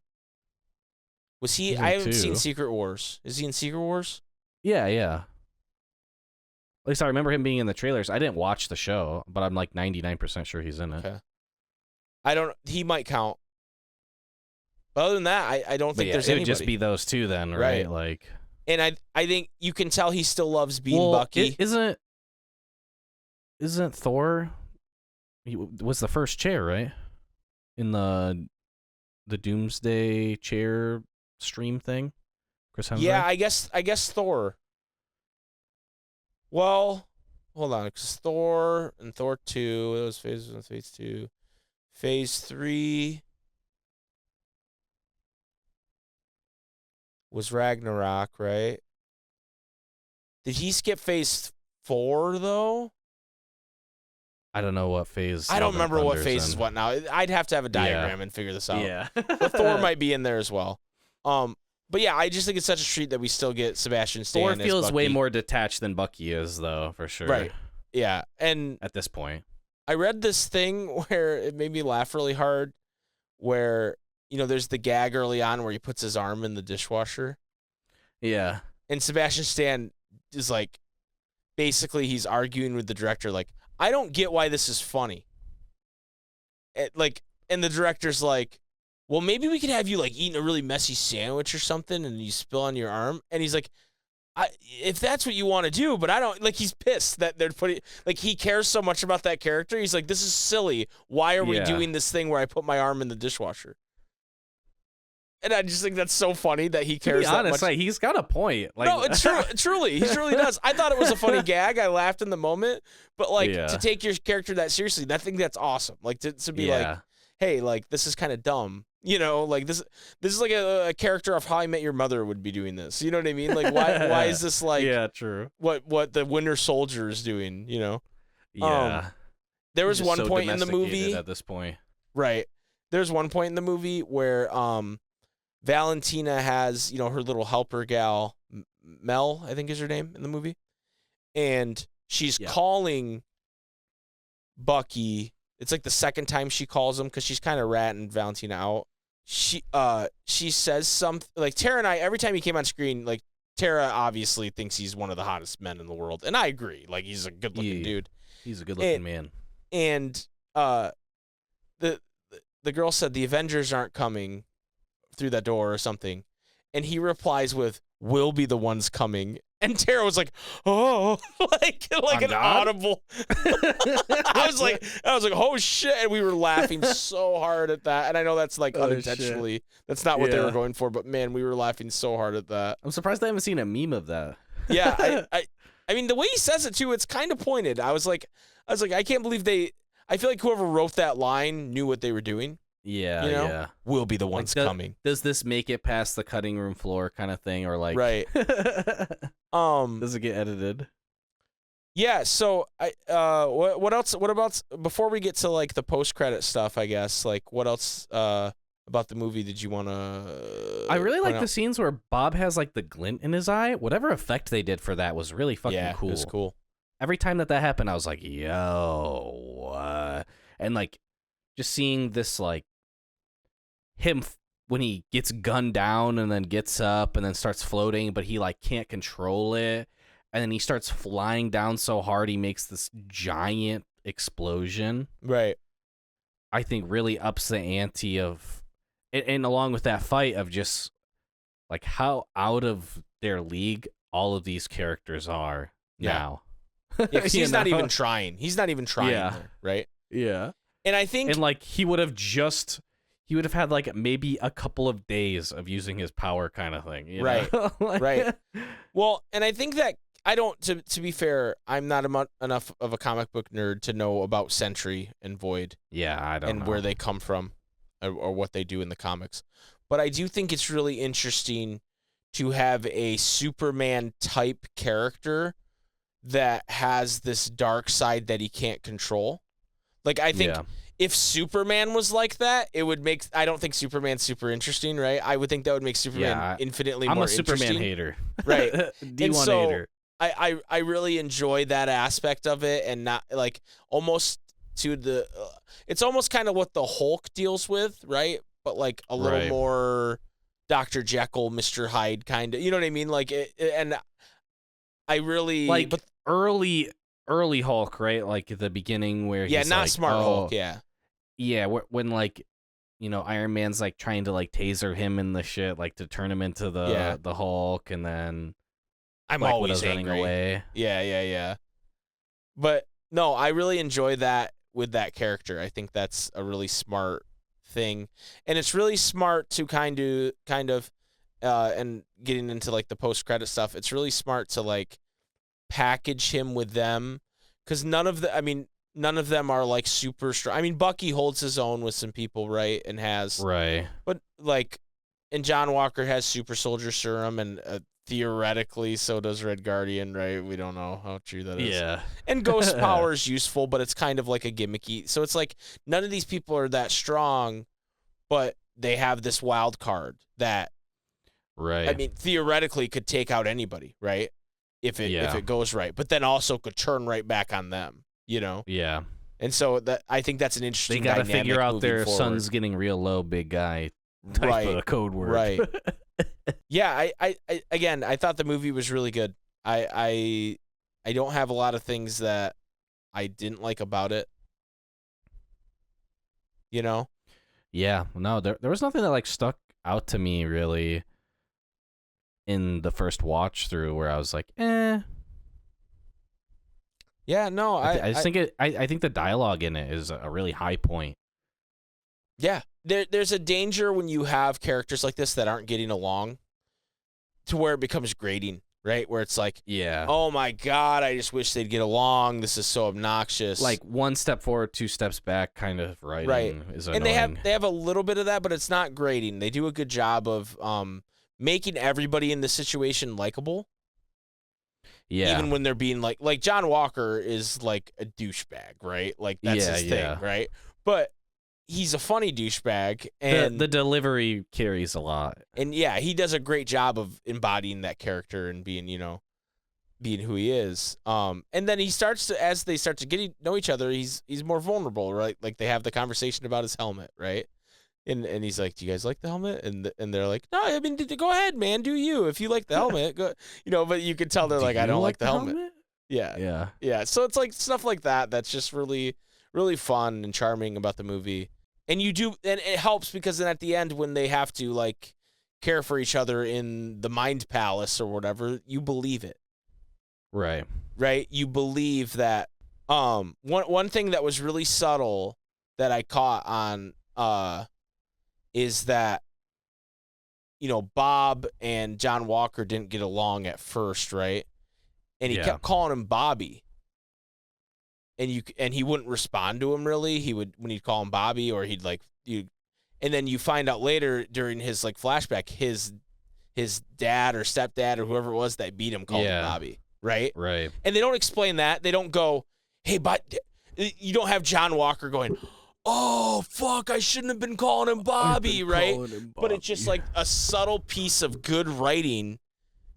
A: Was he... I haven't seen Secret Wars. Is he in Secret Wars?
B: Yeah. At least I remember him being in the trailers. I didn't watch the show, but I'm like 99% sure he's in it.
A: Okay. He might count. But other than that, I don't think there's anybody.
B: It would just be those two then, right? Like...
A: And I think you can tell he still loves being Bucky.
B: Isn't Thor... He was the first chair, right? In the Doomsday chair stream thing? Chris Hemsworth?
A: Yeah, I guess Thor. Well, hold on, because Thor and Thor 2, it was Phase 1, Phase 2. Phase 3 was Ragnarok, right? Did he skip phase 4 though?
B: I don't know what phase.
A: I don't remember what
B: Thunder's
A: phase
B: in.
A: is what now. I'd have to have a diagram and figure this out.
B: Yeah.
A: But Thor might be in there as well. But yeah, I just think it's such a treat that we still get Sebastian Stan.
B: Thor
A: as
B: feels way
A: Bucky.
B: more detached than Bucky is, though, for sure.
A: Right. Yeah, and
B: At this point.
A: I read this thing where it made me laugh really hard, where there's the gag early on where he puts his arm in the dishwasher,
B: Yeah.
A: and Sebastian Stan is like, basically he's arguing with the director, like, I don't get why this is funny. And the director's like, well, maybe we could have you like eating a really messy sandwich or something and you spill on your arm. And he's like, if that's what you want to do, but I don't, like, he's pissed that they're putting, like, he cares so much about that character. He's like, this is silly. Why are we doing this thing where I put my arm in the dishwasher? And I just think that's so funny that he cares
B: to be honest,
A: that much.
B: like, he's got a point. Like,
A: No, it's true. Truly, he truly does. I thought it was a funny gag. I laughed in the moment, but like to take your character that seriously, I think that's awesome. Like to be like, hey, like this is kind of dumb. Like this is like a character of How I Met Your Mother would be doing this. You know what I mean? Like why is this like
B: true.
A: What the Winter Soldier is doing?
B: Yeah.
A: There was one point in the movie
B: at this point.
A: Right. There's one point in the movie where Valentina has, her little helper gal, Mel, I think is her name in the movie. And she's calling Bucky. It's like the second time she calls him because she's kind of ratting Valentina out. She says something, like Tara and I, every time he came on screen, like Tara obviously thinks he's one of the hottest men in the world. And I agree. Like he's a good looking dude.
B: He's a good looking man.
A: And the girl said the Avengers aren't coming through that door or something, and he replies with, "We'll be the ones coming." And Tara was like, "Oh," like an audible. I was like, "Oh shit!" And we were laughing so hard at that. And I know that's like unintentionally, shit. That's not what they were going for. But man, we were laughing so hard at that.
B: I'm surprised I haven't seen a meme of that.
A: Yeah, I mean the way he says it too, it's kind of pointed. I was like, I can't believe I feel like whoever wrote that line knew what they were doing.
B: Yeah.
A: We'll be the ones coming.
B: Does this make it past the cutting room floor kind of thing, or like
A: right?
B: Does it get edited?
A: Yeah. So what else? What about before we get to like the post credit stuff? I guess like what else about the movie did you want to?
B: I really like the scenes where Bob has like the glint in his eye. Whatever effect they did for that was really fucking cool.
A: It was cool.
B: Every time that happened, I was like, yo, and like just seeing this like. Him when he gets gunned down and then gets up and then starts floating, but he like can't control it, and then he starts flying down so hard he makes this giant explosion.
A: Right.
B: I think really ups the ante of, and along with that fight of just like how out of their league all of these characters are now.
A: Yeah, because he's not even trying. He's not even trying. There, right.
B: Yeah.
A: And I think,
B: and like he would have had like maybe a couple of days of using his power kind of thing.
A: Right. Right. Well, and I think that to be fair, I'm not enough of a comic book nerd to know about Sentry and Void.
B: Yeah, I don't know.
A: And where they come from or what they do in the comics. But I do think it's really interesting to have a Superman type character that has this dark side that he can't control. Like, I think if Superman was like that, it would make... I don't think Superman's super interesting, right? I would think that would make Superman infinitely more interesting.
B: I'm a Superman hater.
A: Right.
B: D1 hater.
A: I really enjoy that aspect of it, and not like almost to the... it's almost kind of what the Hulk deals with, right? But like a little more Dr. Jekyll, Mr. Hyde kind of... You know what I mean? Like, and I really...
B: Like, but early Hulk, right? Like at the beginning where he's
A: not
B: like,
A: smart Hulk,
B: Yeah, when like, Iron Man's like trying to like taser him in the shit, like to turn him into the Hulk, and then
A: I'm
B: like,
A: always
B: running
A: angry.
B: Away.
A: Yeah. But no, I really enjoy that with that character. I think that's a really smart thing, and it's really smart to kind of, and getting into like the post credit stuff. It's really smart to like package him with them, because none of them are like super strong. I mean, Bucky holds his own with some people, right? And has
B: right,
A: but like, and John Walker has super soldier serum, and theoretically, so does Red Guardian, right? We don't know how true that is.
B: Yeah.
A: And Ghost power is useful, but it's kind of like a gimmicky. So it's like none of these people are that strong, but they have this wild card that,
B: Right.
A: I mean, theoretically could take out anybody, right? If it goes right, but then also could turn right back on them, you know?
B: Yeah.
A: And so I think that's an interesting dynamic.
B: They got to figure out their
A: forward.
B: sun's getting real low, big guy type of code word.
A: Right. Yeah, I thought the movie was really good. I don't have a lot of things that I didn't like about it. You know?
B: Yeah. No, there was nothing that like stuck out to me really in the first watch through where I was like, eh.
A: Yeah, no,
B: I just think I think the dialogue in it is a really high point.
A: Yeah. There's a danger when you have characters like this that aren't getting along to where it becomes grating, right? Where it's like,
B: yeah,
A: oh my God, I just wish they'd get along. This is so obnoxious.
B: Like one step forward, two steps back kind of writing
A: right.
B: is annoying.
A: And they have a little bit of that, but it's not grating. They do a good job of making everybody in the situation likable.
B: Yeah.
A: Even when they're being like John Walker is like a douchebag, right? Like that's his thing, right? But he's a funny douchebag, and
B: the delivery carries a lot.
A: And yeah, he does a great job of embodying that character and being, being who he is. And then he starts to, as they start to know each other, he's more vulnerable, right? Like they have the conversation about his helmet, right? And he's like, "Do you guys like the helmet?" And they're like, "No, I mean, go ahead, man, do you? If you like the helmet, go." But you can tell they're like, "I don't like the helmet." Yeah. So it's like stuff like that that's just really, really fun and charming about the movie. And it helps because then at the end when they have to like care for each other in the Mind Palace or whatever, you believe it.
B: Right.
A: Right? You believe that one thing that was really subtle that I caught on is that Bob and John Walker didn't get along at first, right? And he kept calling him Bobby. And he wouldn't respond to him really. He would when he'd call him Bobby, or he'd and then you find out later during his like flashback, his dad or stepdad or whoever it was that beat him called him Bobby, right?
B: Right.
A: And they don't explain that. They don't go, "Hey, but you don't have John Walker going, oh fuck, I shouldn't have been calling him Bobby," right? But it's just like a subtle piece of good writing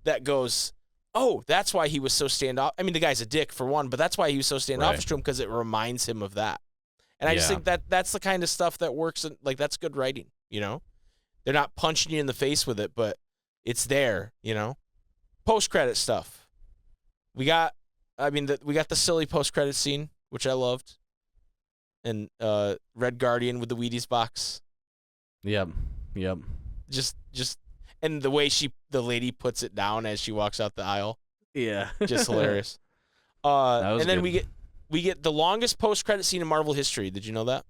A: that goes, oh, that's why he was so standoff. I mean, the guy's a dick for one, but that's why he was so standoffish to him, because it reminds him of that. And I just think that's the kind of stuff that works. Like that's good writing. They're not punching you in the face with it, but it's there. Post-credit stuff. We got the silly post-credit scene, which I loved, and Red Guardian with the Wheaties box.
B: Yep.
A: Just. And the way the lady puts it down as she walks out the aisle.
B: Yeah.
A: Just hilarious. And then good. we get the longest post-credit scene in Marvel history. Did you know that?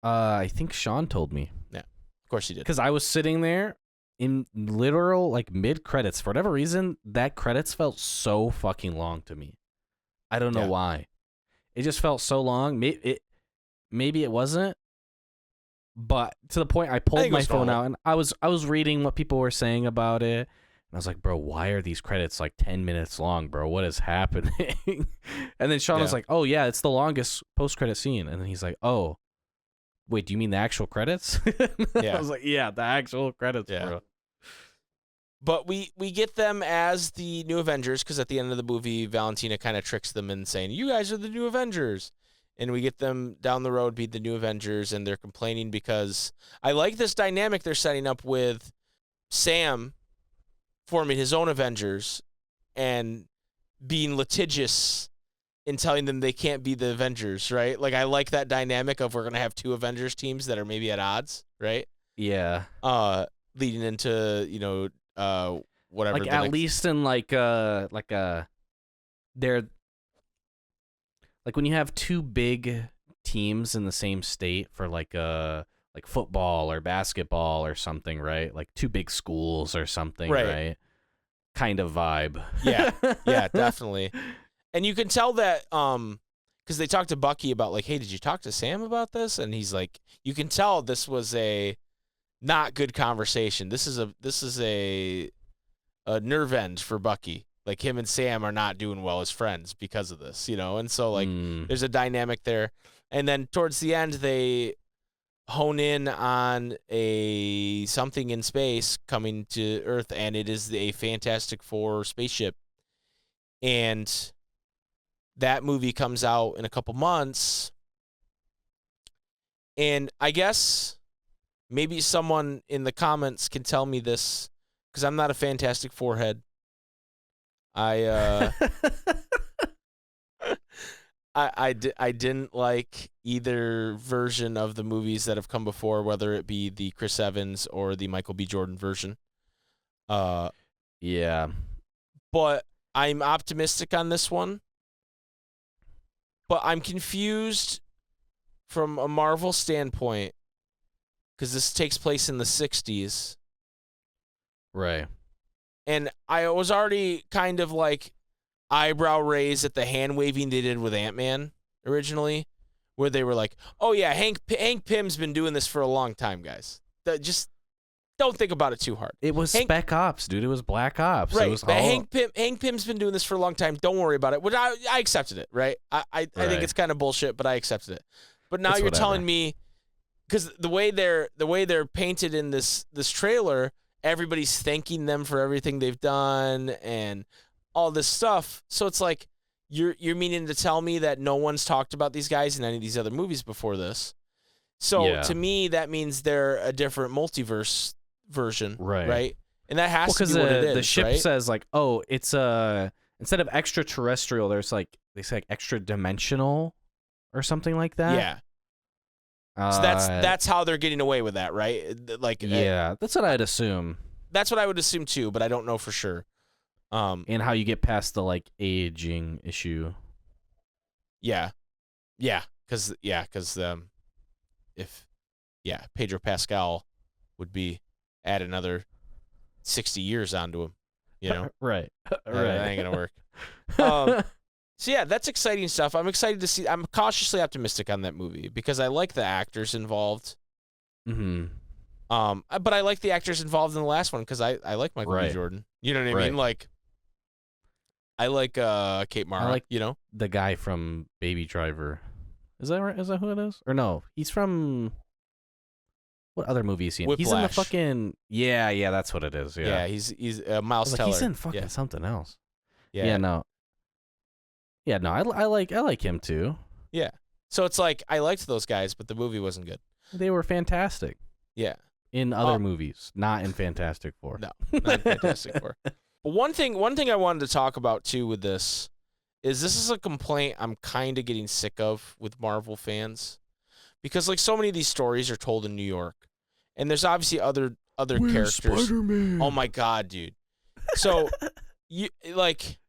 B: I think Sean told me.
A: Yeah. Of course he did.
B: Because I was sitting there in literal like mid-credits. For whatever reason, that credits felt so fucking long to me. I don't know why. It just felt so long. Maybe it wasn't. But to the point, I pulled my phone out and I was reading what people were saying about it. And I was like, bro, why are these credits like 10 minutes long, bro? What is happening? And then Sean was like, oh, yeah, it's the longest post-credit scene. And then he's like, oh, wait, do you mean the actual credits? I was like, yeah, the actual credits, bro.
A: But we get them as the new Avengers, because at the end of the movie, Valentina kind of tricks them in saying, you guys are the new Avengers. And we get them down the road be the new Avengers, and they're complaining because I like this dynamic they're setting up with Sam forming his own Avengers and being litigious in telling them they can't be the Avengers, right? Like I like that dynamic of we're going to have two Avengers teams that are maybe at odds, right?
B: Yeah.
A: Leading into, whatever.
B: Like at least in they're like when you have two big teams in the same state for like football or basketball or something, right? Like two big schools or something, right? Kind of vibe.
A: Yeah, definitely. And you can tell that because they talked to Bucky about like, hey, did you talk to Sam about this? And he's like, you can tell this was a not good conversation. This is a nerve end for Bucky. Like him and Sam are not doing well as friends because of this, and so like there's a dynamic there. And then towards the end, they hone in on something in space coming to Earth, and it is a Fantastic Four spaceship. And that movie comes out in a couple months. And I guess maybe someone in the comments can tell me this, because I'm not a Fantastic Four head. I didn't like either version of the movies that have come before, whether it be the Chris Evans or the Michael B. Jordan version.
B: Yeah.
A: But I'm optimistic on this one. But I'm confused from a Marvel standpoint, because this takes place in the 60s.
B: Right.
A: And I was already kind of like eyebrow raised at the hand waving they did with Ant-Man originally, where they were like, "Oh yeah, Hank Pym's been doing this for a long time, guys. Just don't think about it too hard."
B: It was Spec Ops, dude. It was Black Ops.
A: Right.
B: It was
A: Hank Pym's been doing this for a long time. Don't worry about it. Which I accepted it, right? I think it's kind of bullshit, but I accepted it. But now you're telling me, because the way they're painted in this trailer, everybody's thanking them for everything they've done and all this stuff. So it's like you're meaning to tell me that no one's talked about these guys in any of these other movies before this. So to me, that means they're a different multiverse version, right? And that has to be what it is.
B: The ship
A: right?
B: says like, oh, it's instead of extraterrestrial, there's like they say like extra dimensional or something like that.
A: Yeah. So that's how they're getting away with that, right? Like
B: that's what I'd assume.
A: That's what I would assume too, but I don't know for sure.
B: And how you get past the like aging issue.
A: Yeah, because Pedro Pascal would be add another 60 years onto him,
B: right.
A: That ain't gonna work. So yeah, that's exciting stuff. I'm excited to see. I'm cautiously optimistic on that movie because I like the actors involved.
B: Mm-hmm.
A: But I like the actors involved in the last one because I like Michael B. Jordan. You know what I mean? Like, I like Kate Mara.
B: I like
A: the
B: guy from Baby Driver. Is that right? Is that who it is? Or no? He's from what other movie is he in?
A: Whiplash.
B: He's in the fucking yeah. That's what it is. Yeah,
A: he's Miles Teller.
B: He's in fucking something else.
A: Yeah.
B: No. I like him too.
A: Yeah. So it's like I liked those guys, but the movie wasn't good.
B: They were fantastic.
A: Yeah.
B: In other movies, not in Fantastic Four.
A: No, not in Fantastic Four. But one thing I wanted to talk about too with this is a complaint I'm kind of getting sick of with Marvel fans, because like so many of these stories are told in New York, and there's obviously other characters.
B: Spider-Man?
A: Oh my god, dude! So you like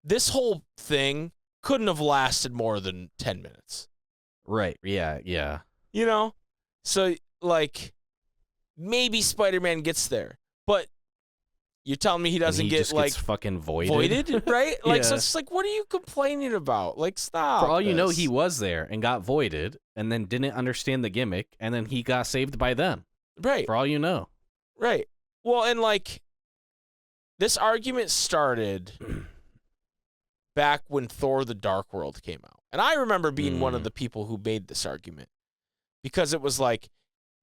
A: this whole thing couldn't have lasted more than 10 minutes.
B: Right. Yeah.
A: So like maybe Spider-Man gets there, but you're telling me he doesn't
B: gets fucking voided,
A: right? Like,
B: Yeah.
A: So it's like, what are you complaining about? Like, stop.
B: For all you know, he was there and got voided and then didn't understand the gimmick and then he got saved by them.
A: Right.
B: For all you know.
A: Right. Well, and like, this argument started back when Thor: The Dark World came out. And I remember being one of the people who made this argument, because it was like,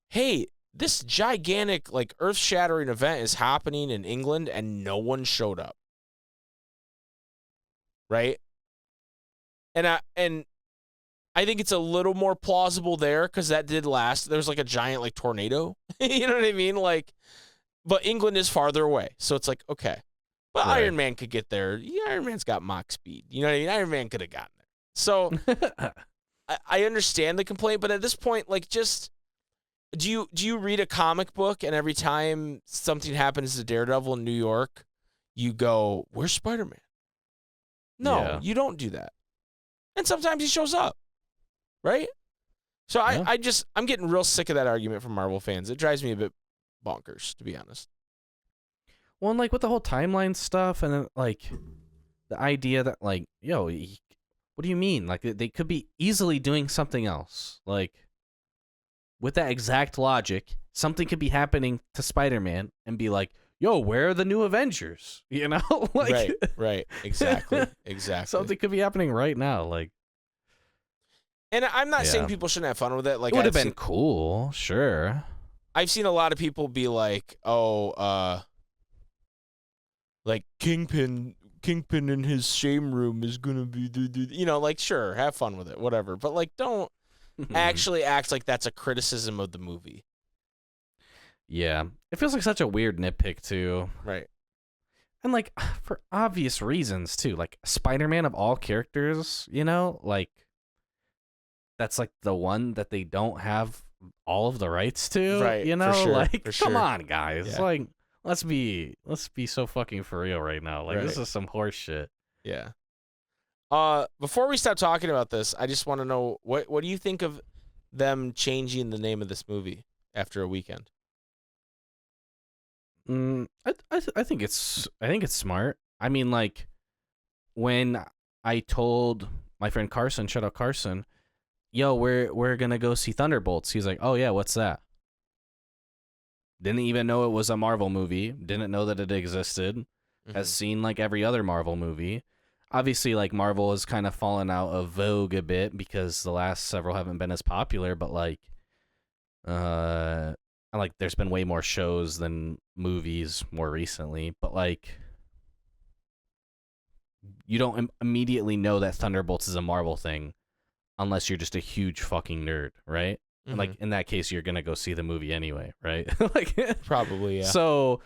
A: hey, this gigantic, like, earth-shattering event is happening in England and no one showed up. Right? And I think it's a little more plausible there because that did last. There was like a giant like tornado. You know what I mean? Like, but England is farther away. So it's like, okay. But
B: Right.
A: Iron Man could get there. Yeah, Iron Man's got Mach speed. You know what I mean? Iron Man could have gotten there. So I understand the complaint, but at this point, like, just do you read a comic book and every time something happens to Daredevil in New York, you go, "Where's Spider-Man?" No,
B: Yeah.
A: you don't do that. And sometimes he shows up, right? So
B: Yeah.
A: I'm getting real sick of that argument from Marvel fans. It drives me a bit bonkers, to be honest.
B: Well, and like with the whole timeline stuff and then, like the idea that like, what do you mean? Like they could be easily doing something else. Like with that exact logic, something could be happening to Spider-Man and be like, yo, where are the new Avengers? You know, like
A: right, exactly.
B: Something could be happening right now, like.
A: And I'm not saying people shouldn't have fun with it. Like,
B: it would have been cool, sure.
A: I've seen a lot of people be like, "Oh, like Kingpin in his shame room is gonna be you know, like, sure, have fun with it, whatever. But like, don't actually act like that's a criticism of the movie."
B: Yeah, it feels like such a weird nitpick too.
A: Right.
B: And like for obvious reasons too. Like Spider-Man of all characters, you know, like that's like the one that they don't have all of the rights to.
A: Right.
B: You know,
A: for sure,
B: like
A: for sure.
B: come on, guys.
A: Yeah.
B: Like let's be so fucking for real right now. Like this is some horse shit.
A: Yeah. Before we stop talking about this, I just want to know what do you think of them changing the name of this movie after a weekend?
B: I think it's smart. I mean, like when I told my friend Carson, shout out Carson, yo, we're gonna go see Thunderbolts. He's like, oh yeah, what's that? Didn't even know it was a Marvel movie. Didn't know that it existed. Mm-hmm. Has seen like every other Marvel movie. Obviously, like Marvel has kind of fallen out of vogue a bit because the last several haven't been as popular. But like, there's been way more shows than movies more recently. But like, you don't immediately know that Thunderbolts is a Marvel thing unless you're just a huge fucking nerd, right? Mm-hmm. And like in that case, you're gonna go see the movie anyway, right? Like
A: probably, yeah.
B: So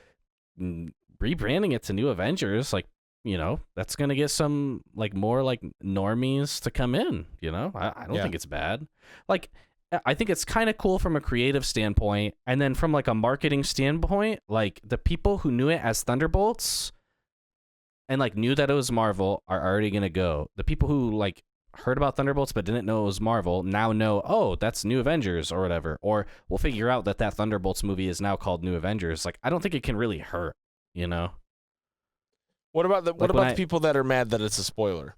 B: rebranding it to New Avengers, like, you know, that's gonna get some like more like normies to come in. You know, I don't think it's bad. Like, I think it's kind of cool from a creative standpoint, and then from like a marketing standpoint, like the people who knew it as Thunderbolts and like knew that it was Marvel are already gonna go. The people who like heard about Thunderbolts but didn't know it was Marvel now know, oh, that's New Avengers or whatever, or we'll figure out that Thunderbolts movie is now called New Avengers. Like, I don't think it can really hurt, you know.
A: What about the people that are mad that it's a spoiler?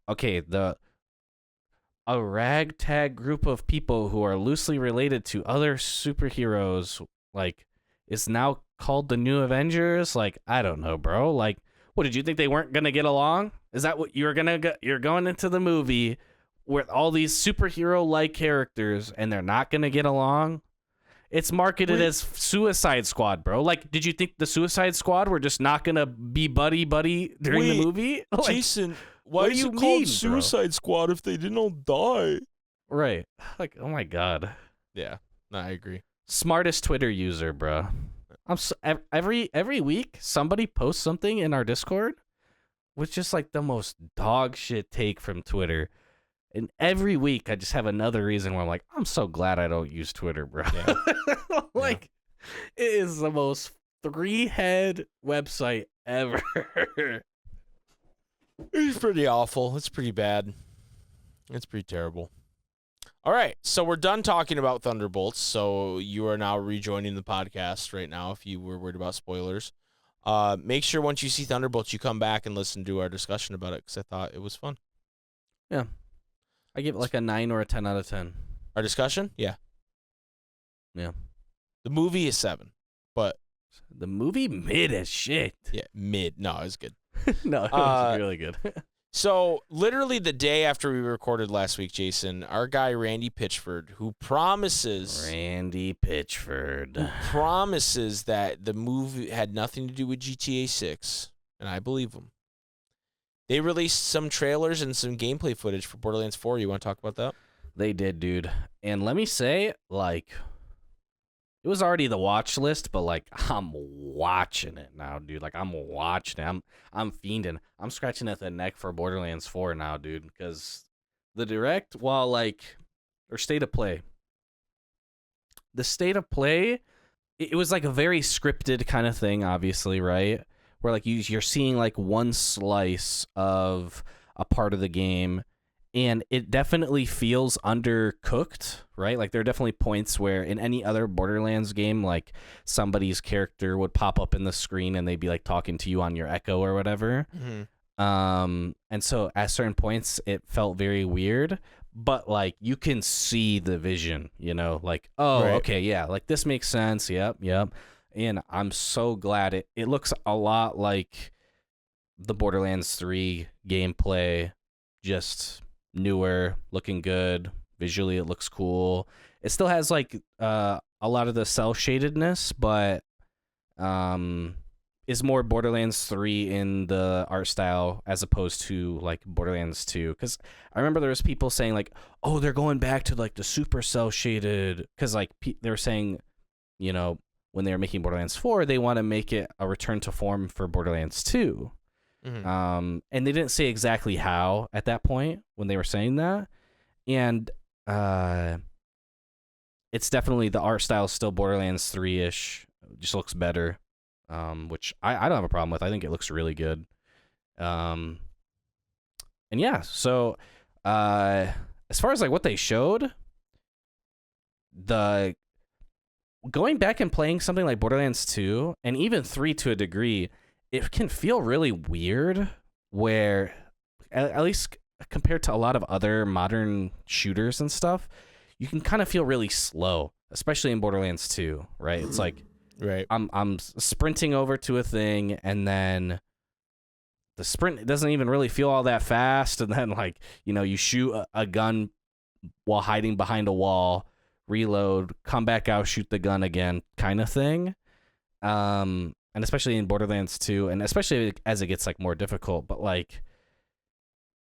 B: Okay, a ragtag group of people who are loosely related to other superheroes, like, is now called the New Avengers. Like, I don't know, bro. Like, what, did you think they weren't gonna get along? Is that what you're going into the movie with all these superhero-like characters and they're not gonna get along? It's marketed as Suicide Squad, bro. Like, did you think the Suicide Squad were just not gonna be buddy during the movie? Like,
A: Jason, why is it called Suicide Squad if they didn't all die?
B: Right. Like, oh my god.
A: Yeah. No, I agree.
B: Smartest Twitter user, bro. Every week somebody posts something in our Discord with just like the most dog shit take from Twitter, and every week I just have another reason where I'm like, I'm so glad I don't use Twitter, bro. Yeah. Like, it is the most three-head website ever.
A: It's pretty awful. It's pretty bad. It's pretty terrible. All right, so we're done talking about Thunderbolts, so you are now rejoining the podcast right now if you were worried about spoilers. Make sure once you see Thunderbolts, you come back and listen to our discussion about it, because I thought it was fun.
B: Yeah. I give it like a 9 or a 10 out of 10.
A: Our discussion? Yeah.
B: Yeah.
A: The movie is 7, but...
B: The movie mid as shit.
A: Yeah, mid. No, it was good.
B: No, it was really good.
A: So, literally the day after we recorded last week, Jason, our guy Randy Pitchford, who promises that the movie had nothing to do with GTA 6, and I believe him. They released some trailers and some gameplay footage for Borderlands 4. You want to talk about that? They
B: did, dude. And let me say, like, it was already the watch list, but like, I'm watching it now, dude. Like, I'm watching it. I'm fiending. I'm scratching at the neck for Borderlands 4 now, dude, because the direct, state of play. The state of play, it was like a very scripted kind of thing, obviously, right? Where like you're seeing like one slice of a part of the game, and it definitely feels undercooked, right? Like, there are definitely points where in any other Borderlands game, like, somebody's character would pop up in the screen and they'd be like talking to you on your Echo or whatever. Mm-hmm. And so at certain points it felt very weird, but like you can see the vision, like, oh,
A: Right.
B: okay, yeah, like this makes sense. Yep. And I'm so glad it looks a lot like the Borderlands 3 gameplay, just newer, looking good. Visually, it looks cool. It still has like a lot of the cell shadedness, but is more Borderlands 3 in the art style as opposed to like Borderlands 2. Because I remember there was people saying like, oh, they're going back to like the super cell shaded, because like they were saying, when they were making Borderlands 4, they want to make it a return to form for Borderlands 2.
A: Mm-hmm.
B: And they didn't say exactly how at that point when they were saying that. And it's definitely, the art style is still Borderlands 3-ish. It just looks better, which I don't have a problem with. I think it looks really good. And yeah, so as far as like what they showed, going back and playing something like Borderlands 2 and even 3 to a degree, it can feel really weird, where at least compared to a lot of other modern shooters and stuff, you can kind of feel really slow, especially in Borderlands 2, right? It's like,
A: right.
B: I'm sprinting over to a thing, and then the sprint doesn't even really feel all that fast, and then like, you shoot a gun while hiding behind a wall, reload, come back out, shoot the gun again, kind of thing. And especially in Borderlands 2, and especially as it gets like more difficult, but like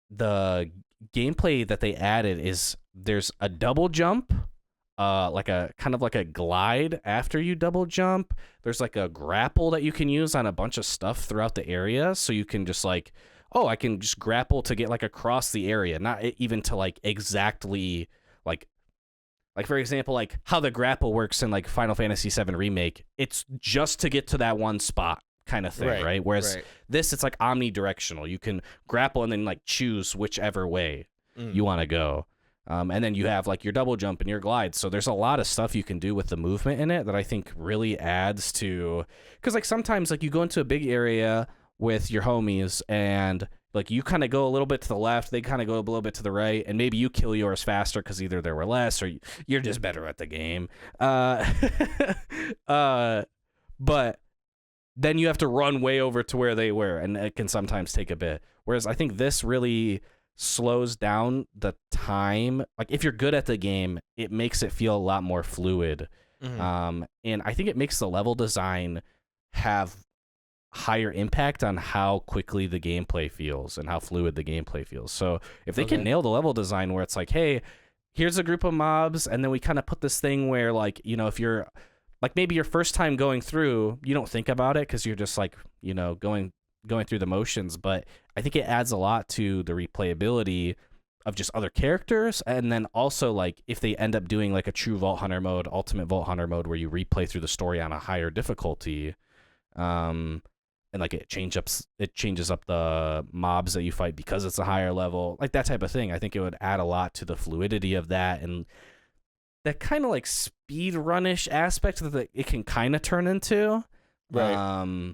B: the gameplay that they added is there's a double jump, like a kind of like a glide after you double jump. There's like a grapple that you can use on a bunch of stuff throughout the area, so you can just like, oh, I can just grapple to get like across the area, not even to like exactly like for example, like how the grapple works in like Final Fantasy VII Remake, it's just to get to that one spot kind of thing, right? Whereas this, it's like omnidirectional. You can grapple and then like choose whichever way you want to go. And then you have like your double jump and your glide. So there's a lot of stuff you can do with the movement in it that I think really adds to, because like sometimes like you go into a big area with your homies and like you kind of go a little bit to the left, they kind of go a little bit to the right, and maybe you kill yours faster because either there were less or you're just better at the game. But then you have to run way over to where they were, and it can sometimes take a bit. Whereas I think this really slows down the time. Like if you're good at the game, it makes it feel a lot more fluid. And I think it makes the level design have higher impact on how quickly the gameplay feels and how fluid the gameplay feels. So if they can nail the level design where it's like, hey, here's a group of mobs, and then we kind of put this thing where like, if you're like maybe your first time going through, you don't think about it because you're just like, going through the motions, but I think it adds a lot to the replayability of just other characters. And then also like if they end up doing like a true Vault Hunter mode, ultimate Vault Hunter mode, where you replay through the story on a higher difficulty, and like it changes up the mobs that you fight because it's a higher level, like that type of thing. I think it would add a lot to the fluidity of that and that kind of like speed runish aspect that it can kind of turn into. Right.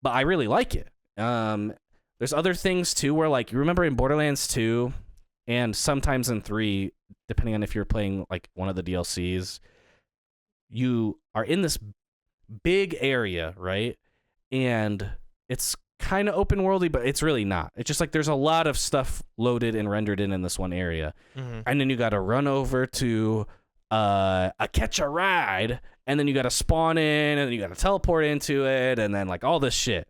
B: But I really like it. There's other things too where like you remember in Borderlands 2 and sometimes in 3, depending on if you're playing like one of the DLCs, you are in this big area, right? And it's kind of open worldy, but it's really not. It's just like there's a lot of stuff loaded and rendered in this one area. And then you got to run over to catch a ride, and then you got to spawn in, and then you got to teleport into it, and then like all this shit.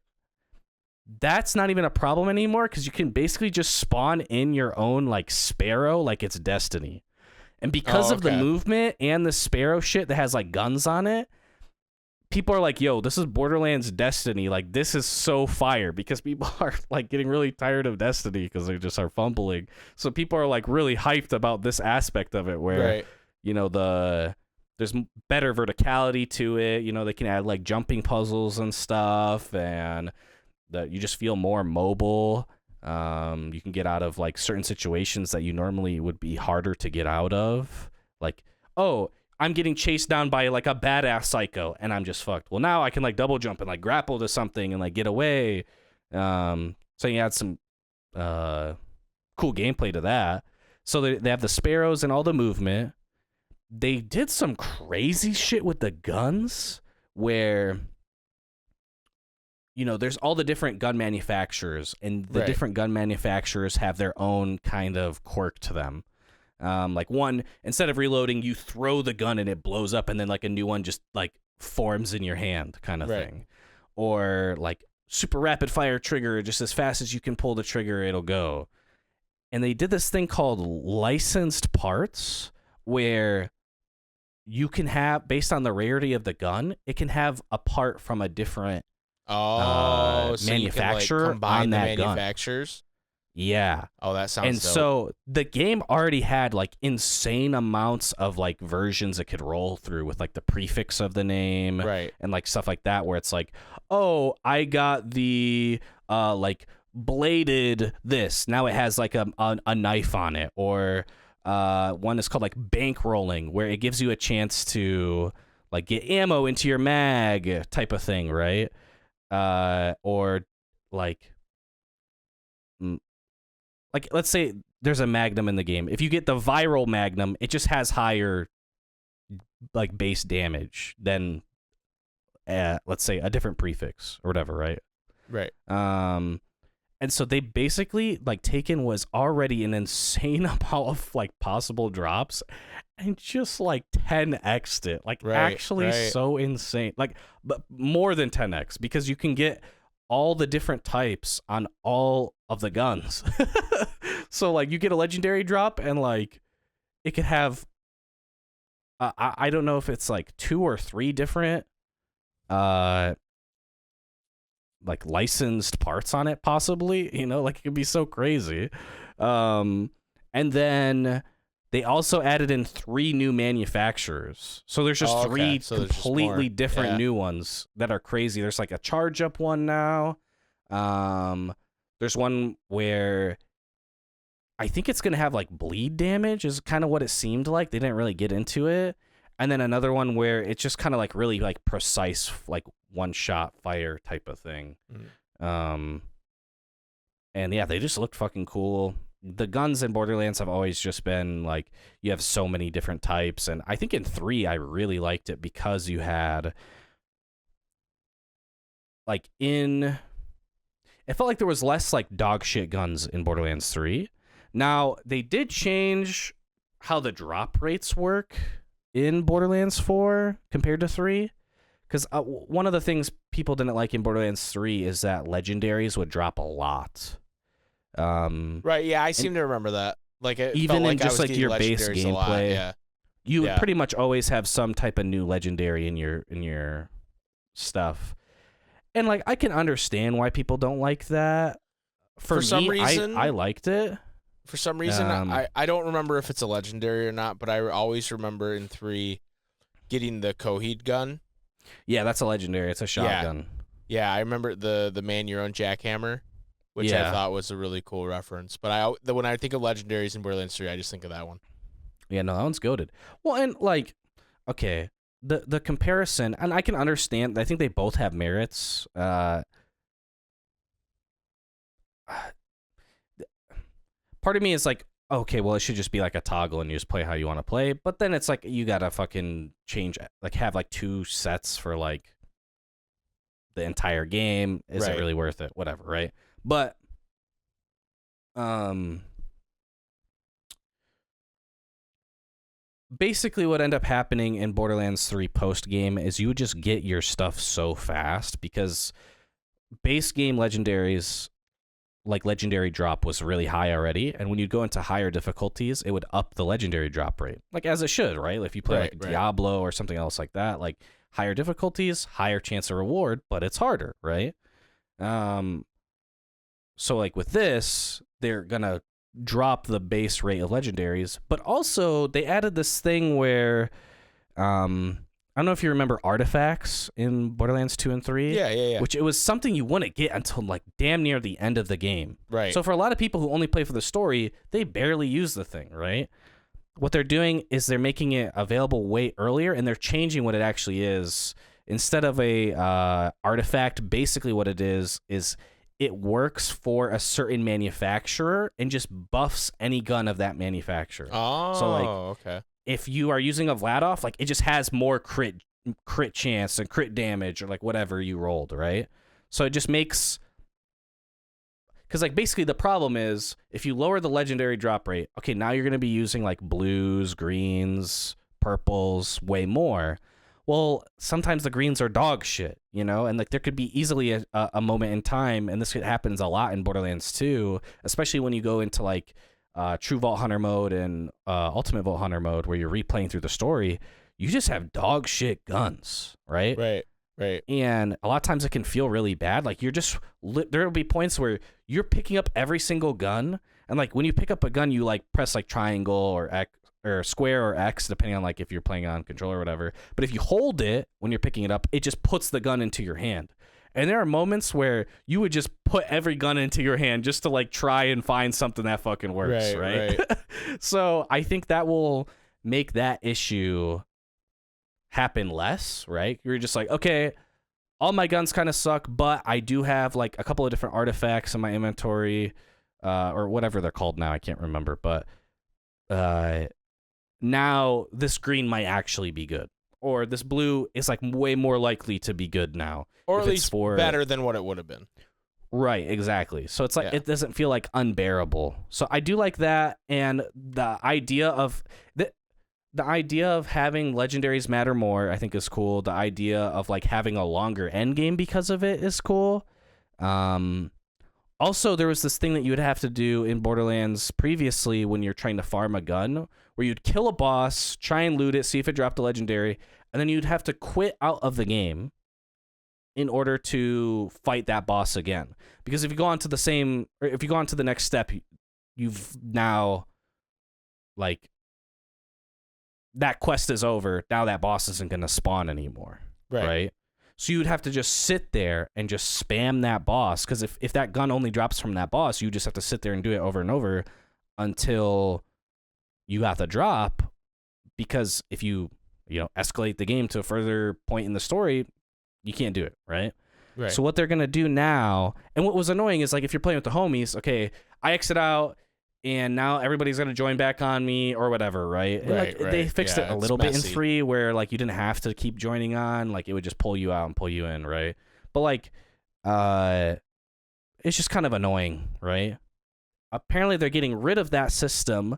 B: That's not even a problem anymore because you can basically just spawn in your own like Sparrow like it's Destiny. And because of the movement and the Sparrow shit that has like guns on it, people are like, yo, this is Borderlands Destiny. Like, this is so fire, because people are like getting really tired of Destiny because they just are fumbling. So people are like really hyped about this aspect of it where, there's better verticality to it. They can add like jumping puzzles and stuff, and that you just feel more mobile. You can get out of like certain situations that you normally would be harder to get out of. Like, oh, I'm getting chased down by like a badass psycho and I'm just fucked. Well, now I can like double jump and like grapple to something and like get away. So you add some cool gameplay to that. So they have the sparrows and all the movement. They did some crazy shit with the guns where, there's all the different gun manufacturers, and the different gun manufacturers have their own kind of quirk to them. Like one, instead of reloading, you throw the gun and it blows up, and then like a new one just like forms in your hand kind of thing. Or like super rapid fire trigger, just as fast as you can pull the trigger, it'll go. And they did this thing called licensed parts, where you can have, based on the rarity of the gun, it can have a part from a different
A: so
B: manufacturer
A: you can, like, combine
B: on
A: the
B: that
A: manufacturers.
B: gun. Yeah.
A: Oh, that sounds
B: And
A: dope.
B: so the game already had like insane amounts of like versions it could roll through with like the prefix of the name,
A: right,
B: and like stuff like that, where it's like, oh, I got the like bladed this. Now it has like a knife on it, or one is called like bankrolling, where it gives you a chance to like get ammo into your mag type of thing, right? Or like let's say there's a magnum in the game. If you get the viral magnum, it just has higher like base damage than let's say a different prefix or whatever, right?
A: Right.
B: And so they basically like taken was already an insane amount of like possible drops and just like 10x'd it. Like actually so insane. Like but more than 10x, because you can get all the different types on all of the guns. So like you get a legendary drop and like it could have I don't know if it's like 2 or 3 different like licensed parts on it, possibly, like it could be so crazy. And then they also added in 3 new manufacturers, so there's just 3 completely different new ones that are crazy. There's like a charge up one now. There's one where I think it's gonna have like bleed damage, is kind of what it seemed like. They didn't really get into it. And then another one where it's just kind of like really like precise, like one shot fire type of thing. And yeah, they just looked fucking cool. The guns in Borderlands have always just been like, you have so many different types. And I think in 3, I really liked it because you had like it felt like there was less like dog shit guns in Borderlands 3. Now, they did change how the drop rates work in Borderlands 4 compared to 3. Because one of the things people didn't like in Borderlands 3 is that legendaries would drop a lot.
C: Right, yeah, I seem to remember that. Like it
B: even
C: felt
B: in just like your base gameplay,
C: yeah.
B: You would pretty much always have some type of new legendary in your stuff. And like I can understand why people don't like that. For
C: some reason,
B: I liked it.
C: For some reason, I don't remember if it's a legendary or not, but I always remember in 3 getting the Coheed gun.
B: Yeah, that's a legendary. It's a shotgun.
C: Yeah, I remember the man your own jackhammer, which I thought was a really cool reference. But when I think of legendaries in Borderlands 3, I just think of that one.
B: Yeah, no, that one's goated. Well, and like, okay, the comparison, and I can understand. I think they both have merits. Part of me is like, okay, well, it should just be like a toggle and you just play how you want to play. But then it's like you gotta fucking change, like have like 2 sets for like the entire game. Is it really worth it? Whatever, right? But basically what ended up happening in Borderlands 3 post game is you would just get your stuff so fast, because base game legendaries, like legendary drop, was really high already, and when you go into higher difficulties, it would up the legendary drop rate, like as it should, right? If you play like Diablo or something else like that, like higher difficulties, higher chance of reward, but it's harder, right? So like with this, they're gonna drop the base rate of legendaries, but also they added this thing where I don't know if you remember artifacts in Borderlands 2 and 3.
C: Yeah.
B: Which it was something you wouldn't get until like damn near the end of the game.
C: Right.
B: So for a lot of people who only play for the story, they barely use the thing, right? What they're doing is they're making it available way earlier, and they're changing what it actually is. Instead of a artifact, basically what it is it works for a certain manufacturer and just buffs any gun of that manufacturer.
C: Oh,
B: so like,
C: okay.
B: If you are using a Vladoff, like it just has more crit chance and crit damage or like whatever you rolled, right? So it just makes, because like basically the problem is if you lower the legendary drop rate, okay, now you're gonna be using like blues, greens, purples, way more. Well, sometimes the greens are dog shit, you know, and like there could be easily a moment in time, and this happens a lot in Borderlands 2, especially when you go into like True Vault Hunter mode and Ultimate Vault Hunter mode, where you're replaying through the story. You just have dog shit guns, right?
C: Right.
B: And a lot of times it can feel really bad. Like you're just there will be points where you're picking up every single gun, and like when you pick up a gun, you like press like triangle or X or square or X, depending on like if you're playing on controller or whatever. But if you hold it when you're picking it up, it just puts the gun into your hand. And there are moments where you would just put every gun into your hand just to like try and find something that fucking works, right? So I think that will make that issue happen less, right? You're just like, okay, all my guns kind of suck, but I do have like a couple of different artifacts in my inventory, or whatever they're called now. I can't remember, but now this green might actually be good, or this blue is like way more likely to be good now,
C: or at least better than what it would have been.
B: Right, exactly. So it's like it doesn't feel like unbearable. So I do like that, and the idea of the idea of having legendaries matter more, I think, is cool. The idea of like having a longer end game because of it is cool. Also, there was this thing that you would have to do in Borderlands previously when you're trying to farm a gun, where you'd kill a boss, try and loot it, see if it dropped a legendary, and then you'd have to quit out of the game in order to fight that boss again. Because if you go on to the next step, you've now like that quest is over. Now that boss isn't going to spawn anymore. Right? So you'd have to just sit there and just spam that boss. Because if that gun only drops from that boss, you just have to sit there and do it over and over until you got the drop. Because if you escalate the game to a further point in the story, you can't do it, right? So what they're going to do now, and what was annoying is like if you're playing with the homies, okay, I exit out, and now everybody's going to join back on me or whatever, right? And like, they fixed it a little bit in 3 where like you didn't have to keep joining on. Like it would just pull you out and pull you in, right? But like, it's just kind of annoying, right? Apparently they're getting rid of that system,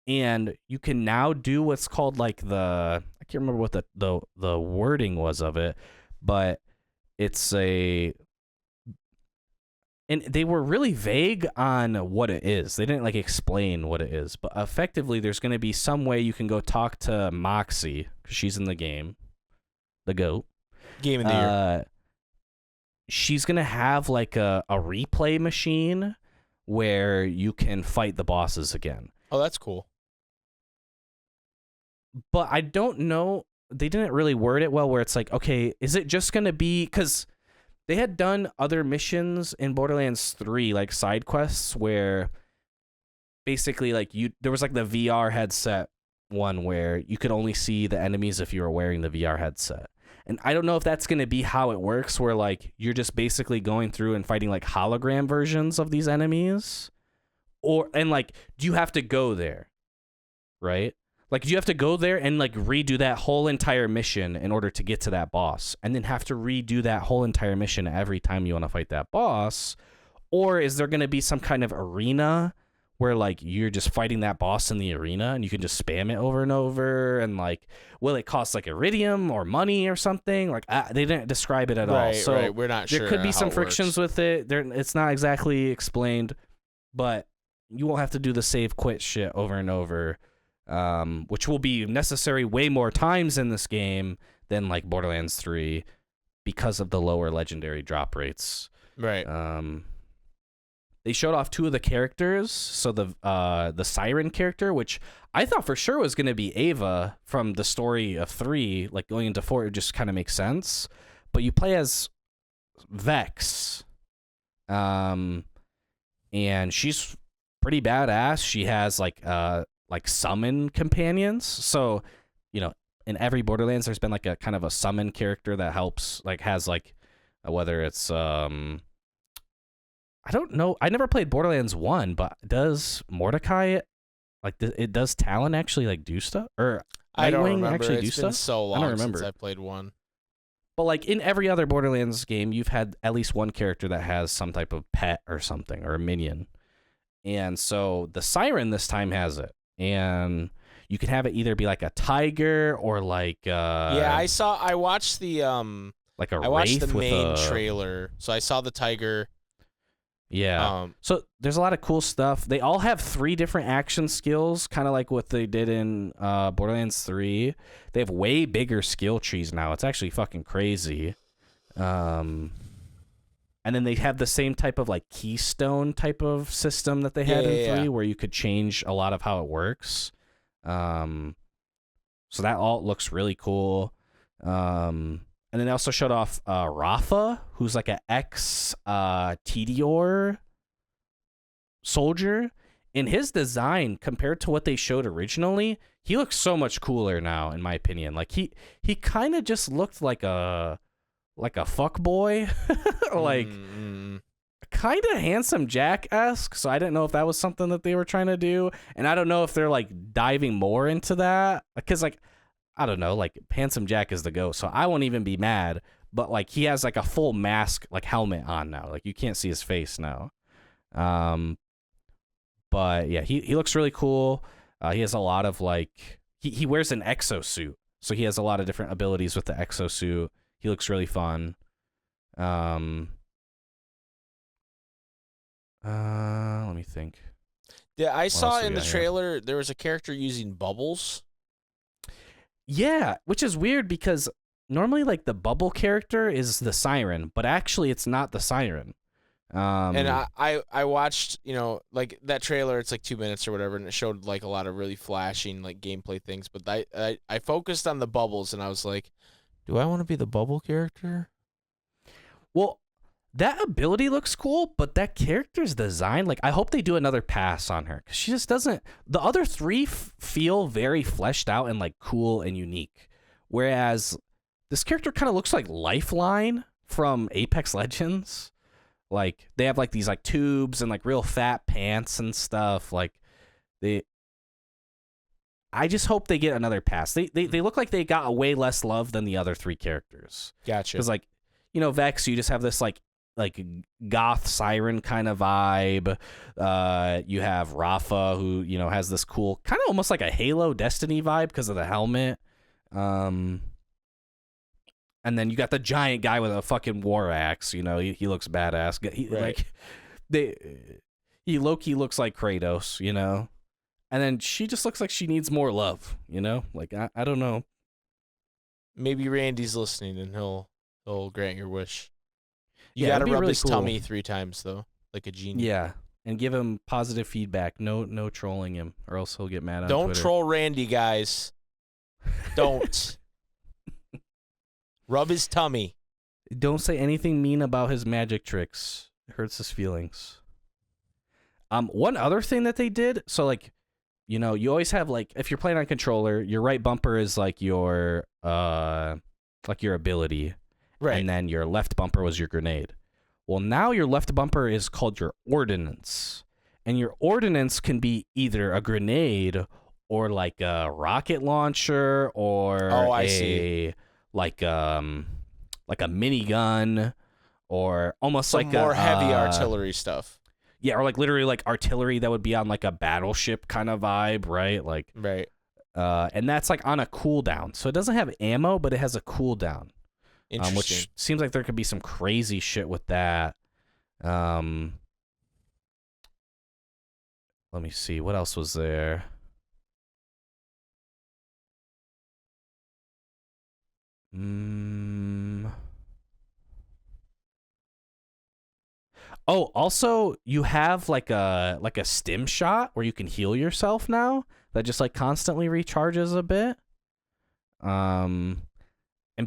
B: and you can now do what's called like I can't remember what the wording was of it, but it's and they were really vague on what it is. They didn't like explain what it is, but effectively there's going to be some way you can go talk to Moxie, because she's in the game, the GOAT.
C: Game of the year.
B: She's going to have like a replay machine where you can fight the bosses again.
C: Oh, that's cool.
B: But I don't know. They didn't really word it well, where it's like, okay, is it just going to be, because they had done other missions in Borderlands 3, like side quests, where basically like there was like the VR headset one where you could only see the enemies if you were wearing the VR headset. And I don't know if that's going to be how it works, where like you're just basically going through and fighting like hologram versions of these enemies, and like, do you have to go there, right? Like, do you have to go there and, like, redo that whole entire mission in order to get to that boss, and then have to redo that whole entire mission every time you want to fight that boss? Or is there going to be some kind of arena where, like, you're just fighting that boss in the arena and you can just spam it over and over? And, like, will it cost, like, iridium or money or something? Like, they didn't describe it at all. So
C: we're not sure.
B: There could be some frictions with it. It's not exactly explained, but you won't have to do the save quit shit over and over. Which will be necessary way more times in this game than like Borderlands 3 because of the lower legendary drop rates.
C: Right.
B: They showed off 2 of the characters. So the Siren character, which I thought for sure was going to be Ava from the story of 3, like going into 4, it just kind of makes sense. But you play as Vex. And she's pretty badass. She has like summon companions. So, in every Borderlands there's been like a kind of a summon character that helps, like has like whether it's I don't know. I never played Borderlands 1, but does Mordecai, does Talon actually, like, do stuff? Or
C: I don't
B: Nightwing
C: remember.
B: actually do
C: It's been
B: stuff?
C: so
B: I don't
C: long
B: remember.
C: since I played 1.
B: But, like, in every other Borderlands game, you've had at least one character that has some type of pet or something, or a minion. And so the Siren this time has it. And you can have it either be, like, a tiger or, like...
C: yeah, I watched the...
B: like a
C: I watched
B: wraith
C: the
B: with
C: main
B: a...
C: trailer. So I saw the tiger.
B: Yeah. So there's a lot of cool stuff. They all have 3 different action skills, kind of like what they did in Borderlands 3. They have way bigger skill trees now. It's actually fucking crazy. And then they have the same type of like keystone type of system that they had in 3, where you could change a lot of how it works. So that all looks really cool. And then they also showed off Rafa, who's like an ex-Tediore soldier. In his design, compared to what they showed originally, he looks so much cooler now, in my opinion. Like he kind of just looked like a fuck boy, like kind of Handsome Jack-esque. So I didn't know if that was something that they were trying to do, and I don't know if they're like diving more into that, because like, I don't know, like Handsome Jack is the GOAT, so I won't even be mad. But like he has like a full mask, like helmet on now. Like you can't see his face now. But yeah, he looks really cool. He has a lot of like he wears an exosuit, so he has a lot of different abilities with the exosuit. He looks really fun. Let me think.
C: Yeah, I saw
B: else we
C: in the
B: got here?
C: trailer there was a character using bubbles.
B: Yeah, which is weird because normally like the bubble character is the Siren, but actually it's not the Siren.
C: And I watched, like that trailer, it's like 2 minutes or whatever, and it showed like a lot of really flashing like gameplay things, but I focused on the bubbles and I was like, do I want to be the bubble character?
B: Well, that ability looks cool, but that character's design, like I hope they do another pass on her, because she just doesn't. The other 3 feel very fleshed out and like cool and unique, whereas this character kind of looks like Lifeline from Apex Legends. Like they have like these like tubes and like real fat pants and stuff. Like I just hope they get another pass. They look like they got way less love than the other 3 characters.
C: Gotcha.
B: Because like, Vex, you just have this like goth siren kind of vibe. You have Rafa, who has this cool kind of almost like a Halo Destiny vibe because of the helmet. And then you got the giant guy with a fucking war axe. He looks badass.
C: Right.
B: He low-key looks like Kratos. And then she just looks like she needs more love. Like I don't know.
C: Maybe Randy's listening and he'll grant your wish. You
B: Yeah,
C: gotta
B: it'd be
C: rub
B: really
C: his
B: cool.
C: tummy 3 times though, like a genie.
B: Yeah, and give him positive feedback. No trolling him, or else he'll get mad on
C: Don't
B: Twitter.
C: troll Randy, guys. Don't. Rub his tummy.
B: Don't say anything mean about his magic tricks. It hurts his feelings. One other thing that they did, so like, you always have like, if you're playing on controller, your right bumper is like your ability,
C: Right.
B: and then your left bumper was your grenade. Well, now your left bumper is called your ordnance, and your ordnance can be either a grenade or like a rocket launcher or like a minigun, or almost
C: Some
B: like
C: more
B: a
C: heavy artillery stuff.
B: Yeah, or like literally like artillery that would be on like a battleship kind of vibe, right? Like,
C: Right.
B: and that's like on a cooldown, so it doesn't have ammo, but it has a cooldown,
C: Interesting.
B: which seems like there could be some crazy shit with that. Let me see, what else was there? Oh, also you have like a stim shot where you can heal yourself now that just like constantly recharges a bit. And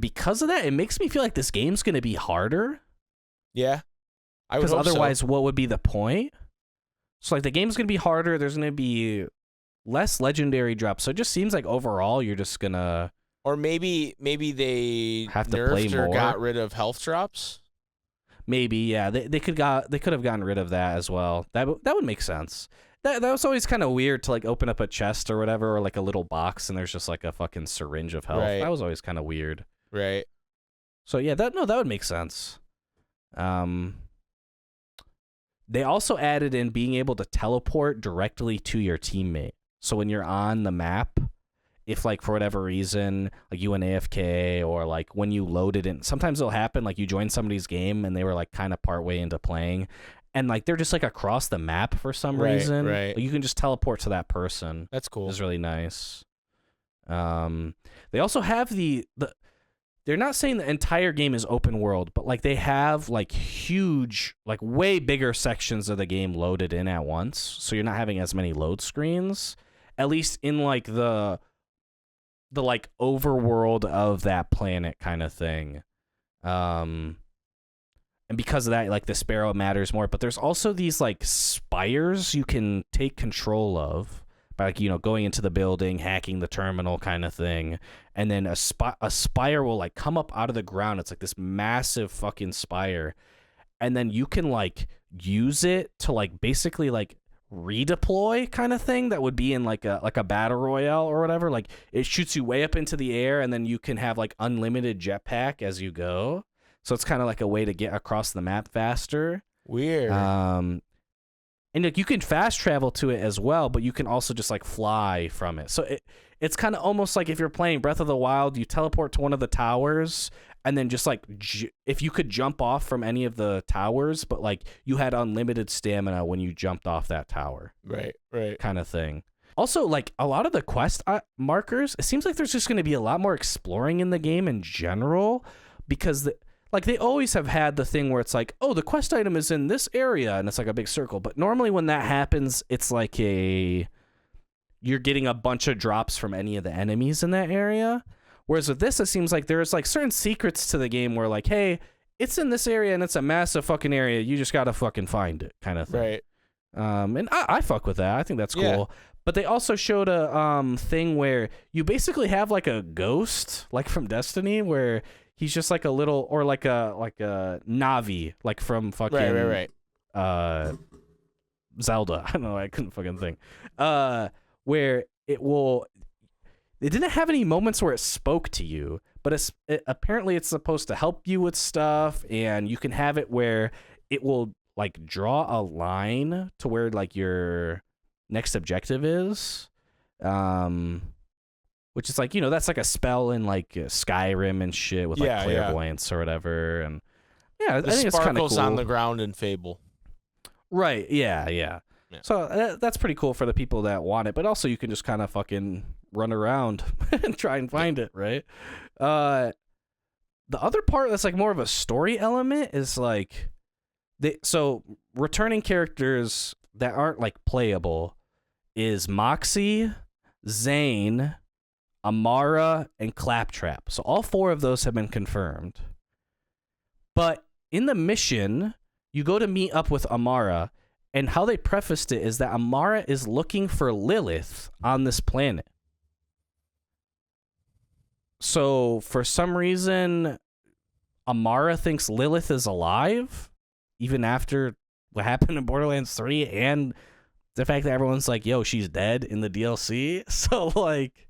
B: because of that, it makes me feel like this game's gonna be harder.
C: Yeah. I would
B: Because
C: hope
B: otherwise,
C: so.
B: what would be the point? So like the game's gonna be harder. There's gonna be less legendary drops. So it just seems like overall you're just gonna
C: Or maybe they
B: have to play
C: nerfed or
B: more.
C: got rid of health drops.
B: maybe, yeah, they could have gotten rid of that as well. That would make sense. That was always kind of weird to like open up a chest or whatever, or like a little box and there's just like a fucking syringe of health.
C: Right.
B: That was always kind of weird.
C: Right.
B: So yeah, that would make sense. They also added in being able to teleport directly to your teammate. So when you're on the map, if like for whatever reason, like you went AFK or like when you loaded in, sometimes it'll happen like you join somebody's game and they were like kind of partway into playing and like they're just like across the map for some reason.
C: Right.
B: Like, you can just teleport to that person.
C: That's cool.
B: It's really nice. They also have the they're not saying the entire game is open world, but like they have like huge, like way bigger sections of the game loaded in at once. So you're not having as many load screens, at least in like the like overworld of that planet kind of thing. And because of that, like the sparrow matters more, but there's also these like spires you can take control of by like, you know, going into the building, hacking the terminal kind of thing. And then a spire will like come up out of the ground. It's like this massive fucking spire. And then you can like use it to like basically like redeploy kind of thing that would be in like a battle royale or whatever. Like it shoots you way up into the air and then you can have like unlimited jetpack as you go. So it's kind of like a way to get across the map faster.
C: Weird.
B: And like you can fast travel to it as well, but you can also just like fly from it. So it's kind of almost like if you're playing Breath of the Wild, you teleport to one of the towers and then just like if you could jump off from any of the towers, but like you had unlimited stamina when you jumped off that tower.
C: Right.
B: Kind of thing. Also, like a lot of the quest markers, it seems like there's just going to be a lot more exploring in the game in general because like they always have had the thing where it's like, oh, the quest item is in this area and it's like a big circle. But normally when that happens, it's like you're getting a bunch of drops from any of the enemies in that area. Whereas with this, it seems like there's like certain secrets to the game where like, hey, it's in this area and it's a massive fucking area. You just got to fucking find it kind of thing.
C: Right.
B: And I fuck with that. I think that's cool.
C: Yeah.
B: But they also showed a thing where you basically have like a ghost, like from Destiny, where he's just like a little, or like a Navi, like from fucking
C: Right.
B: Zelda. I don't know. I couldn't fucking think. Where it didn't have any moments where it spoke to you, but apparently it's supposed to help you with stuff, and you can have it where it will like draw a line to where like your next objective is. Which is like, you know, that's like a spell in like Skyrim and shit with like clairvoyance or whatever. And yeah, I think it's kind of cool.
C: On the ground in Fable.
B: Right. Yeah. So that's pretty cool for the people that want it. But also you can just kind of fucking run around and try and find it, right? The other part that's like more of a story element is like, so returning characters that aren't like playable is Moxie, Zane, Amara, and Claptrap. So all 4 of those have been confirmed. But in the mission, you go to meet up with Amara, and how they prefaced it is that Amara is looking for Lilith on this planet. So for some reason, Amara thinks Lilith is alive, even after what happened in Borderlands 3, and the fact that everyone's like, yo, she's dead in the DLC. So like,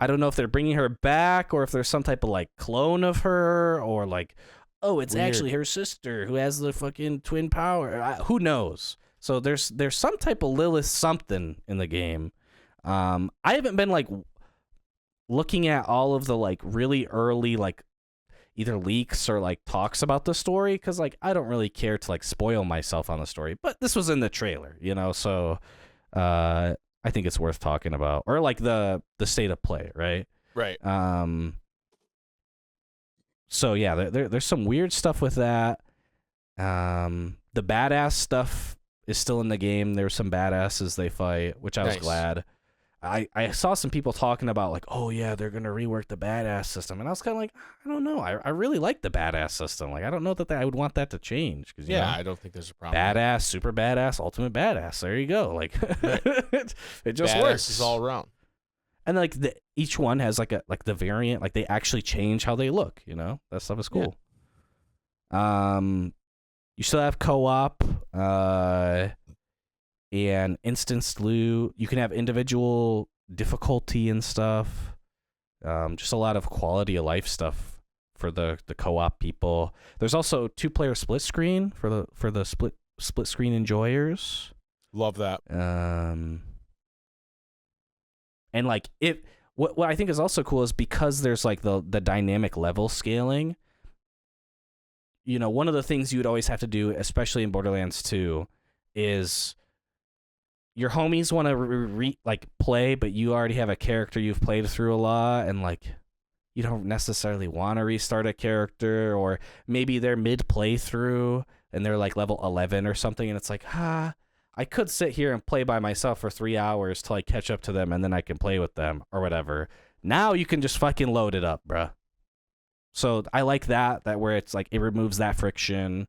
B: I don't know if they're bringing her back or if there's some type of like clone of her, or like, oh, it's
C: Weird.
B: actually her sister who has the fucking twin power. Who knows? So there's some type of Lilith something in the game. I haven't been like looking at all of the like really early like either leaks or like talks about the story, because like I don't really care to like spoil myself on the story. But this was in the trailer, you know, so I think it's worth talking about, or like the state of play, right?
C: Right.
B: So yeah, there's some weird stuff with that. The badass stuff is still in the game. There's some badasses they fight, which I was glad. I saw some people talking about like, oh yeah, they're gonna rework the badass system, and I was kind of like, I don't know. I really like the badass system. Like, I don't know that I would want that to change. Cause, you know,
C: I don't think there's a problem.
B: Badass, super badass, ultimate badass. There you go. Like, it just
C: badass
B: works.
C: is all around.
B: And like each one has like the variant. Like they actually change how they look. You know, that stuff is cool. You still have co-op, and instanced loot. You can have individual difficulty and stuff. Just a lot of quality of life stuff for the co-op people. There's also 2-player split screen for the split screen enjoyers.
C: Love that.
B: And like what I think is also cool is because there's like the dynamic level scaling. You know, one of the things you would always have to do, especially in Borderlands 2, is your homies want to play, but you already have a character you've played through a lot, and like you don't necessarily want to restart a character, or maybe they're mid playthrough and they're like level 11 or something, and it's like, I could sit here and play by myself for 3 hours till I catch up to them, and then I can play with them or whatever. Now you can just fucking load it up, bruh. So I like that where it's like it removes that friction.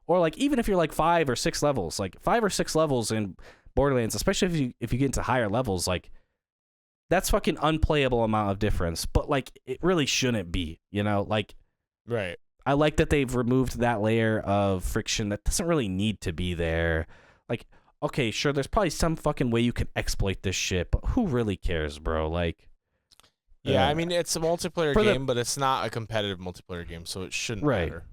B: Or like even if you're like 5 or 6 levels, like 5 or 6 levels in Borderlands, especially if you get into higher levels, like that's fucking unplayable amount of difference. But like it really shouldn't be, you know? Like,
C: right.
B: I like that they've removed that layer of friction that doesn't really need to be there. Like, okay, sure, there's probably some fucking way you can exploit this shit, but who really cares, bro? Like,
C: yeah, I mean, it's a multiplayer game, but it's not a competitive multiplayer game, so it shouldn't matter.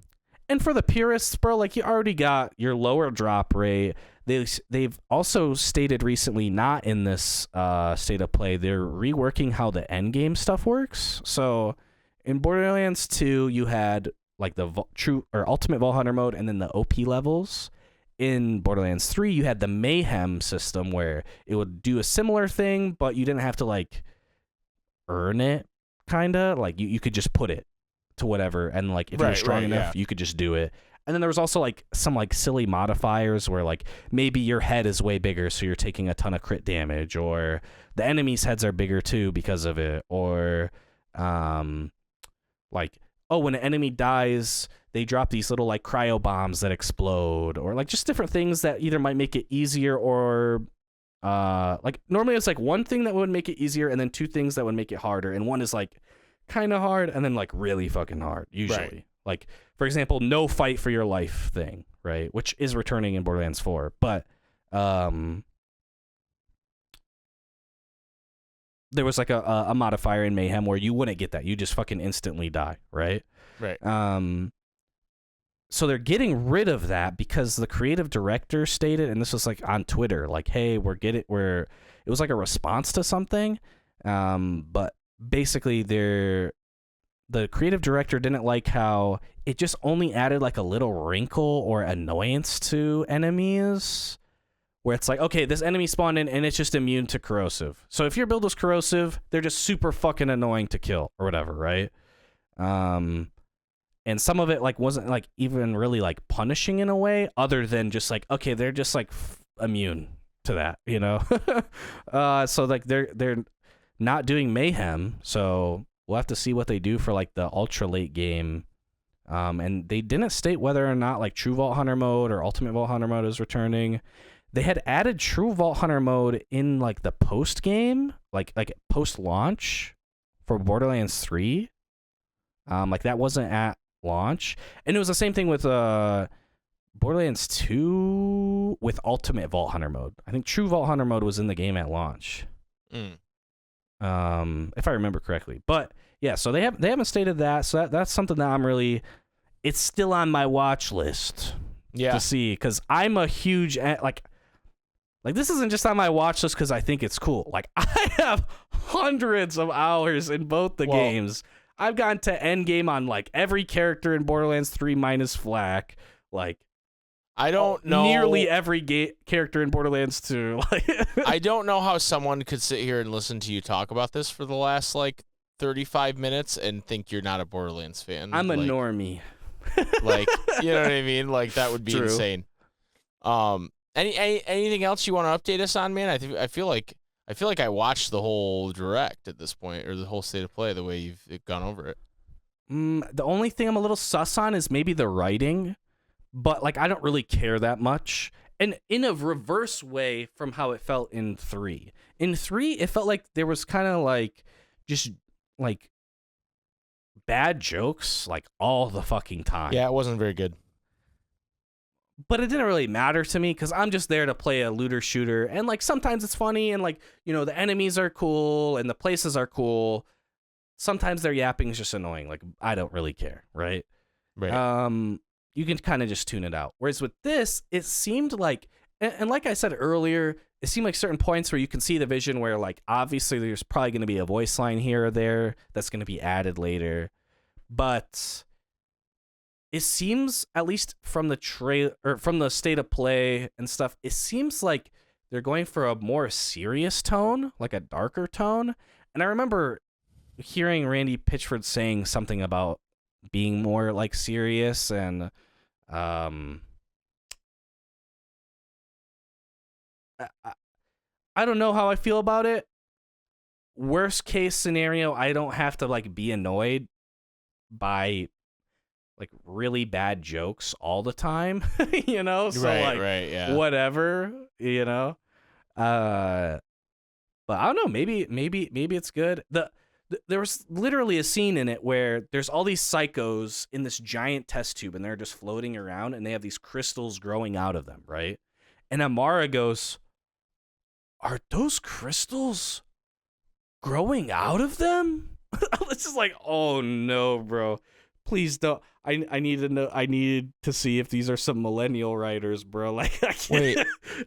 B: And for the purists, bro, like you already got your lower drop rate. They've also stated recently, not in this state of play, they're reworking how the end game stuff works. So in Borderlands 2, you had like the true or ultimate Vault Hunter mode and then the OP levels. In Borderlands 3, you had the Mayhem system where it would do a similar thing, but you didn't have to like earn it, kind of. Like you could just put it to whatever, and like if you're strong enough, you could just do it. And then there was also like some like silly modifiers where like maybe your head is way bigger, so you're taking a ton of crit damage, or the enemies' heads are bigger too because of it, or like, oh, when an enemy dies, they drop these little like cryo bombs that explode, or like just different things that either might make it easier or like normally it's like one thing that would make it easier and then 2 things that would make it harder, and one is like kind of hard and then like really fucking hard usually. Right. Like for example, no fight for your life thing, right? Which is returning in Borderlands 4, but there was like a modifier in Mayhem where you wouldn't get that. You just fucking instantly die, right?
C: Right.
B: So they're getting rid of that because the creative director stated, and this was like on Twitter, like, hey, it was like a response to something. But basically the creative director didn't like how it just only added like a little wrinkle or annoyance to enemies, where it's like, okay, this enemy spawned in and it's just immune to corrosive. So if your build was corrosive, they're just super fucking annoying to kill or whatever, right? And some of it like wasn't like even really like punishing in a way, other than just like, okay, they're just like immune to that, you know? So like they're not doing Mayhem, so we'll have to see what they do for like the ultra late game. And they didn't state whether or not like True Vault Hunter mode or Ultimate Vault Hunter mode is returning. They had added True Vault Hunter mode in like the post game, like post launch for Borderlands 3. Like that wasn't at launch, and it was the same thing with Borderlands 2 with Ultimate Vault Hunter mode. I think True Vault Hunter mode was in the game at launch. If I remember correctly. But yeah, so they haven't stated that, so that's something that it's still on my watch list to see, because I'm a huge like this isn't just on my watch list because I think it's cool. Like I have hundreds of hours in both the games. I've gotten to end game on like every character in Borderlands 3 minus Flak. Like
C: I don't know
B: nearly every character in Borderlands 2. Like
C: I don't know how someone could sit here and listen to you talk about this for the last like 35 minutes and think you're not a Borderlands fan.
B: I'm a normie.
C: Like, you know what I mean? Like that would be insane. Anything else you want to update us on, man? I feel like I watched the whole direct at this point, or the whole state of play, the way you've gone over it.
B: The only thing I'm a little sus on is maybe the writing, but like I don't really care that much. And in a reverse way from how it felt in 3. In 3, it felt like there was kind of like just like bad jokes like all the fucking time.
C: Yeah, it wasn't very good.
B: But it didn't really matter to me because I'm just there to play a looter shooter. And like sometimes it's funny and like, you know, the enemies are cool and the places are cool. Sometimes their yapping is just annoying. Like I don't really care, right?
C: Right.
B: You can kind of just tune it out. Whereas with this, it seemed like, and like I said earlier, it seemed like certain points where you can see the vision where like obviously there's probably going to be a voice line here or there that's going to be added later. But it seems, at least from the or from the state of play and stuff, it seems like they're going for a more serious tone, like a darker tone. And I remember hearing Randy Pitchford saying something about being more like serious and I don't know how I feel about it. Worst case scenario, I don't have to like be annoyed by like really bad jokes all the time, you know? So
C: right, yeah.
B: whatever, you know? But I don't know, maybe it's good. There was literally a scene in it where there's all these psychos in this giant test tube and they're just floating around and they have these crystals growing out of them, right? And Amara goes, "Are those crystals growing out of them?" It's just like, oh no, bro. Please don't. I need to know. I need to see if these are some millennial writers, bro. Like I can't.
C: Wait.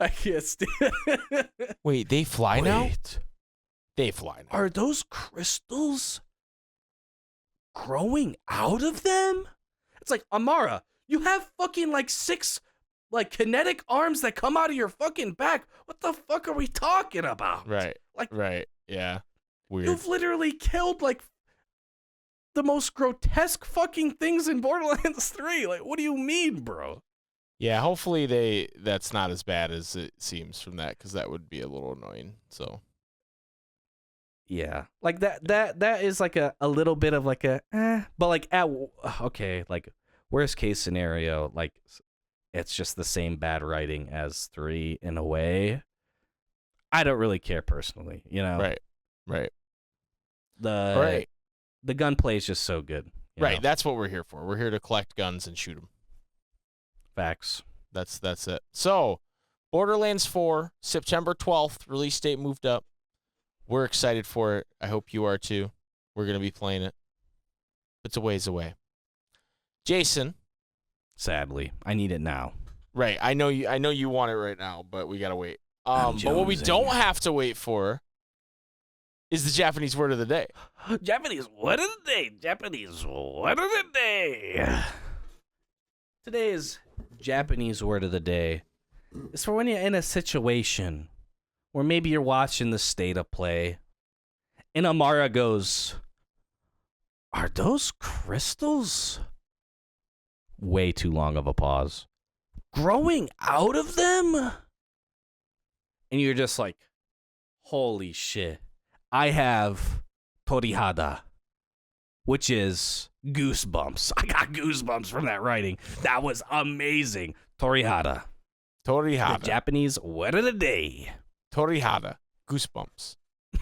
B: I can't stand.
C: Wait, they fly now? They fly now.
B: Are those crystals growing out of them? It's like, Amara, you have fucking like 6 like kinetic arms that come out of your fucking back. What the fuck are we talking about?
C: Right.
B: Like,
C: right. Yeah. Weird.
B: You've literally killed like the most grotesque fucking things in Borderlands 3. Like, what do you mean, bro?
C: Yeah, hopefully that's not as bad as it seems from that, because that would be a little annoying. So
B: yeah, like that is like a little bit of like a but like okay, like worst case scenario, like it's just the same bad writing as 3 in a way. I don't really care personally, you know.
C: Right.
B: The gunplay is just so good.
C: Right,
B: know?
C: that's what we're here for. We're here to collect guns and shoot them.
B: Facts.
C: That's it. So, Borderlands 4, September 12th, release date moved up. We're excited for it. I hope you are too. We're going to be playing it. It's a ways away. Jason.
B: Sadly, I need it now.
C: Right, I know you want it right now, but we got to wait. But what we don't have to wait for is the Japanese word of the day.
B: Japanese word of the day. Japanese word of the day. Today's Japanese word of the day is for when you're in a situation where maybe you're watching the state of play and Amara goes, "Are those crystals?" Way too long of a pause. "Growing out of them?" And you're just like, holy shit. I have torihada, which is goosebumps. I got goosebumps from that writing. That was amazing. Torihada. The Japanese word of the day.
C: Torihada. Goosebumps.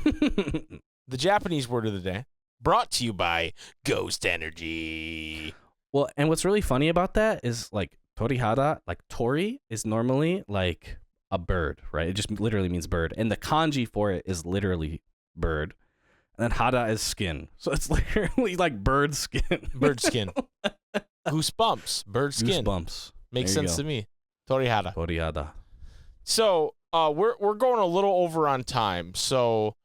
C: The Japanese word of the day, brought to you by Ghost Energy.
B: Well, and what's really funny about that is like torihada, like tori is normally like a bird, right? It just literally means bird. And the kanji for it is literally bird. And then hada is skin. So it's literally like bird skin.
C: Bird skin. Goosebumps. Bird skin.
B: Goosebumps.
C: Makes sense to me. Torihada.
B: Torihada.
C: So we're going a little over on time. So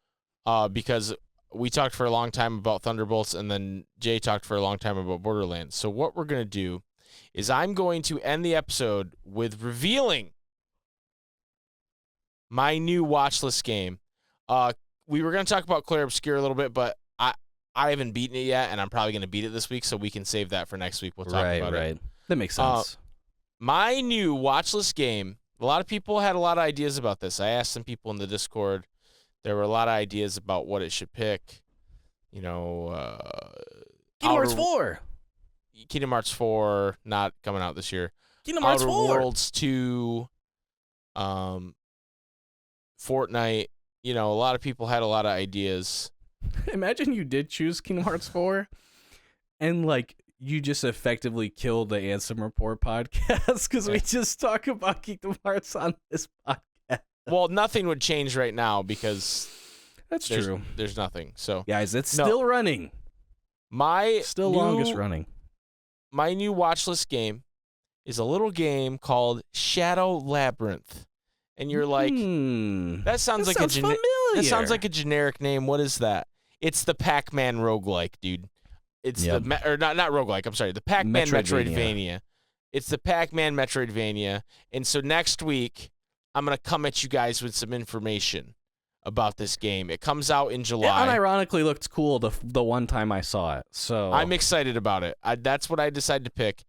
C: because we talked for a long time about Thunderbolts and then Jay talked for a long time about Borderlands. So what we're going to do is I'm going to end the episode with revealing my new watch list game. We were going to talk about Clair Obscure a little bit, but I haven't beaten it yet, and I'm probably going to beat it this week, so we can save that for next week. We'll talk about it. Right.
B: That makes sense.
C: My new watch list game, a lot of people had a lot of ideas about this. I asked some people in the Discord. There were a lot of ideas about what it should pick. You know,
B: Kingdom Hearts 4.
C: Kingdom Hearts 4, not coming out this year.
B: Kingdom Hearts 4.
C: Outer Worlds 2, Fortnite. You know, a lot of people had a lot of ideas.
B: Imagine you did choose Kingdom Hearts 4, And like you just effectively killed the Ansem Report podcast because we just talk about Kingdom Hearts on this podcast.
C: Well, nothing would change right now because
B: That's true.
C: There's nothing. So
B: guys, it's still running.
C: Longest
B: running.
C: My new watch list game is a little game called Shadow Labyrinth. And you're like, that sounds like a generic name. What is that? It's the Pac-Man roguelike, dude. It's not roguelike. I'm sorry, the Pac-Man Metroidvania. It's the Pac-Man Metroidvania. And so next week, I'm gonna come at you guys with some information about this game. It comes out in July.
B: It unironically looked cool the one time I saw it. So
C: I'm excited about it. That's what I decided to pick.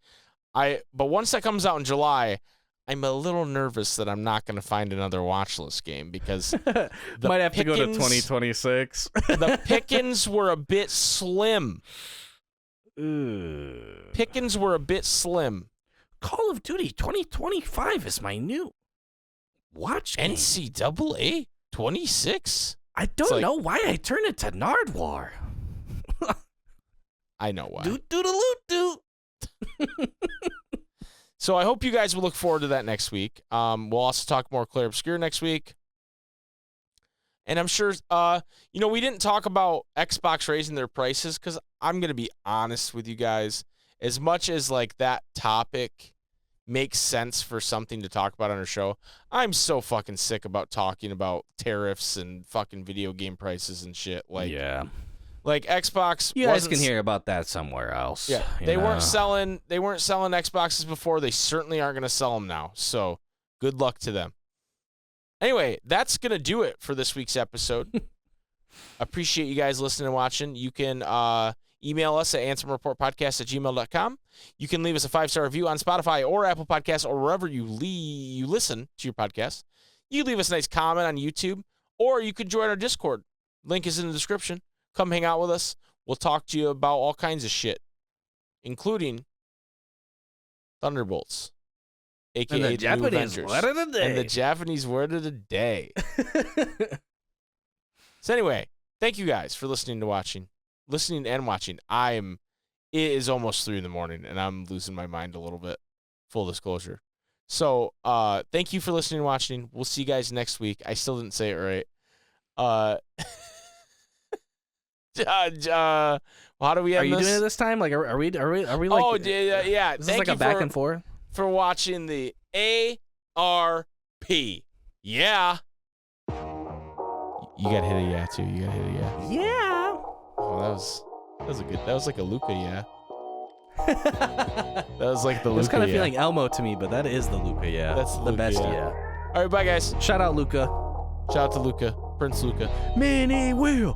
C: But once that comes out in July, I'm a little nervous that I'm not going to find another watch list game because
B: might have to go to 2026.
C: The pickings were a bit slim. Pickings were a bit slim.
B: Call of Duty 2025 is my new watch game.
C: NCAA 26?
B: I don't know why I turned it to Nardwar.
C: I know why.
B: Doot-doot-a-loot-doot.
C: So I hope you guys will look forward to that next week. We'll also talk more Clair Obscur next week. And I'm sure, we didn't talk about Xbox raising their prices because I'm going to be honest with you guys. As much as like that topic makes sense for something to talk about on our show, I'm so fucking sick about talking about tariffs and fucking video game prices and shit. Like,
B: yeah.
C: Like Xbox,
B: you guys can hear about that somewhere else.
C: Yeah, they weren't selling Xboxes before. They certainly aren't going to sell them now. So, good luck to them. Anyway, that's going to do it for this week's episode. Appreciate you guys listening and watching. You can email us at ansomreportpodcast@gmail.com. You can leave us a 5-star review on Spotify or Apple Podcasts or wherever you listen to your podcast. You can leave us a nice comment on YouTube, or you could join our Discord. Link is in the description. Come hang out with us. We'll talk to you about all kinds of shit, including Thunderbolts, a.k.a.
B: the Japanese
C: Avengers,
B: word of the day.
C: And the Japanese word of the day. So anyway, thank you guys for listening and watching. It is almost 3 a.m, and I'm losing my mind a little bit, full disclosure. So thank you for listening and watching. We'll see you guys next week. I still didn't say it right. How do we end this?
B: Are you doing it this time? Like, are we like?
C: Oh, yeah.
B: This is like a back and forth
C: for watching the ARP. Yeah. You gotta hit a yeah too. You gotta hit a yeah.
B: Yeah.
C: Oh, that was like a Luca yeah. That was like the Luca.
B: It's kind of
C: yeah.
B: feeling Elmo to me, but that is the Luca yeah.
C: That's the Luca,
B: best
C: yeah.
B: yeah.
C: All right, bye guys.
B: Shout out Luca.
C: Shout out to Luca, Prince Luca.
B: Many will.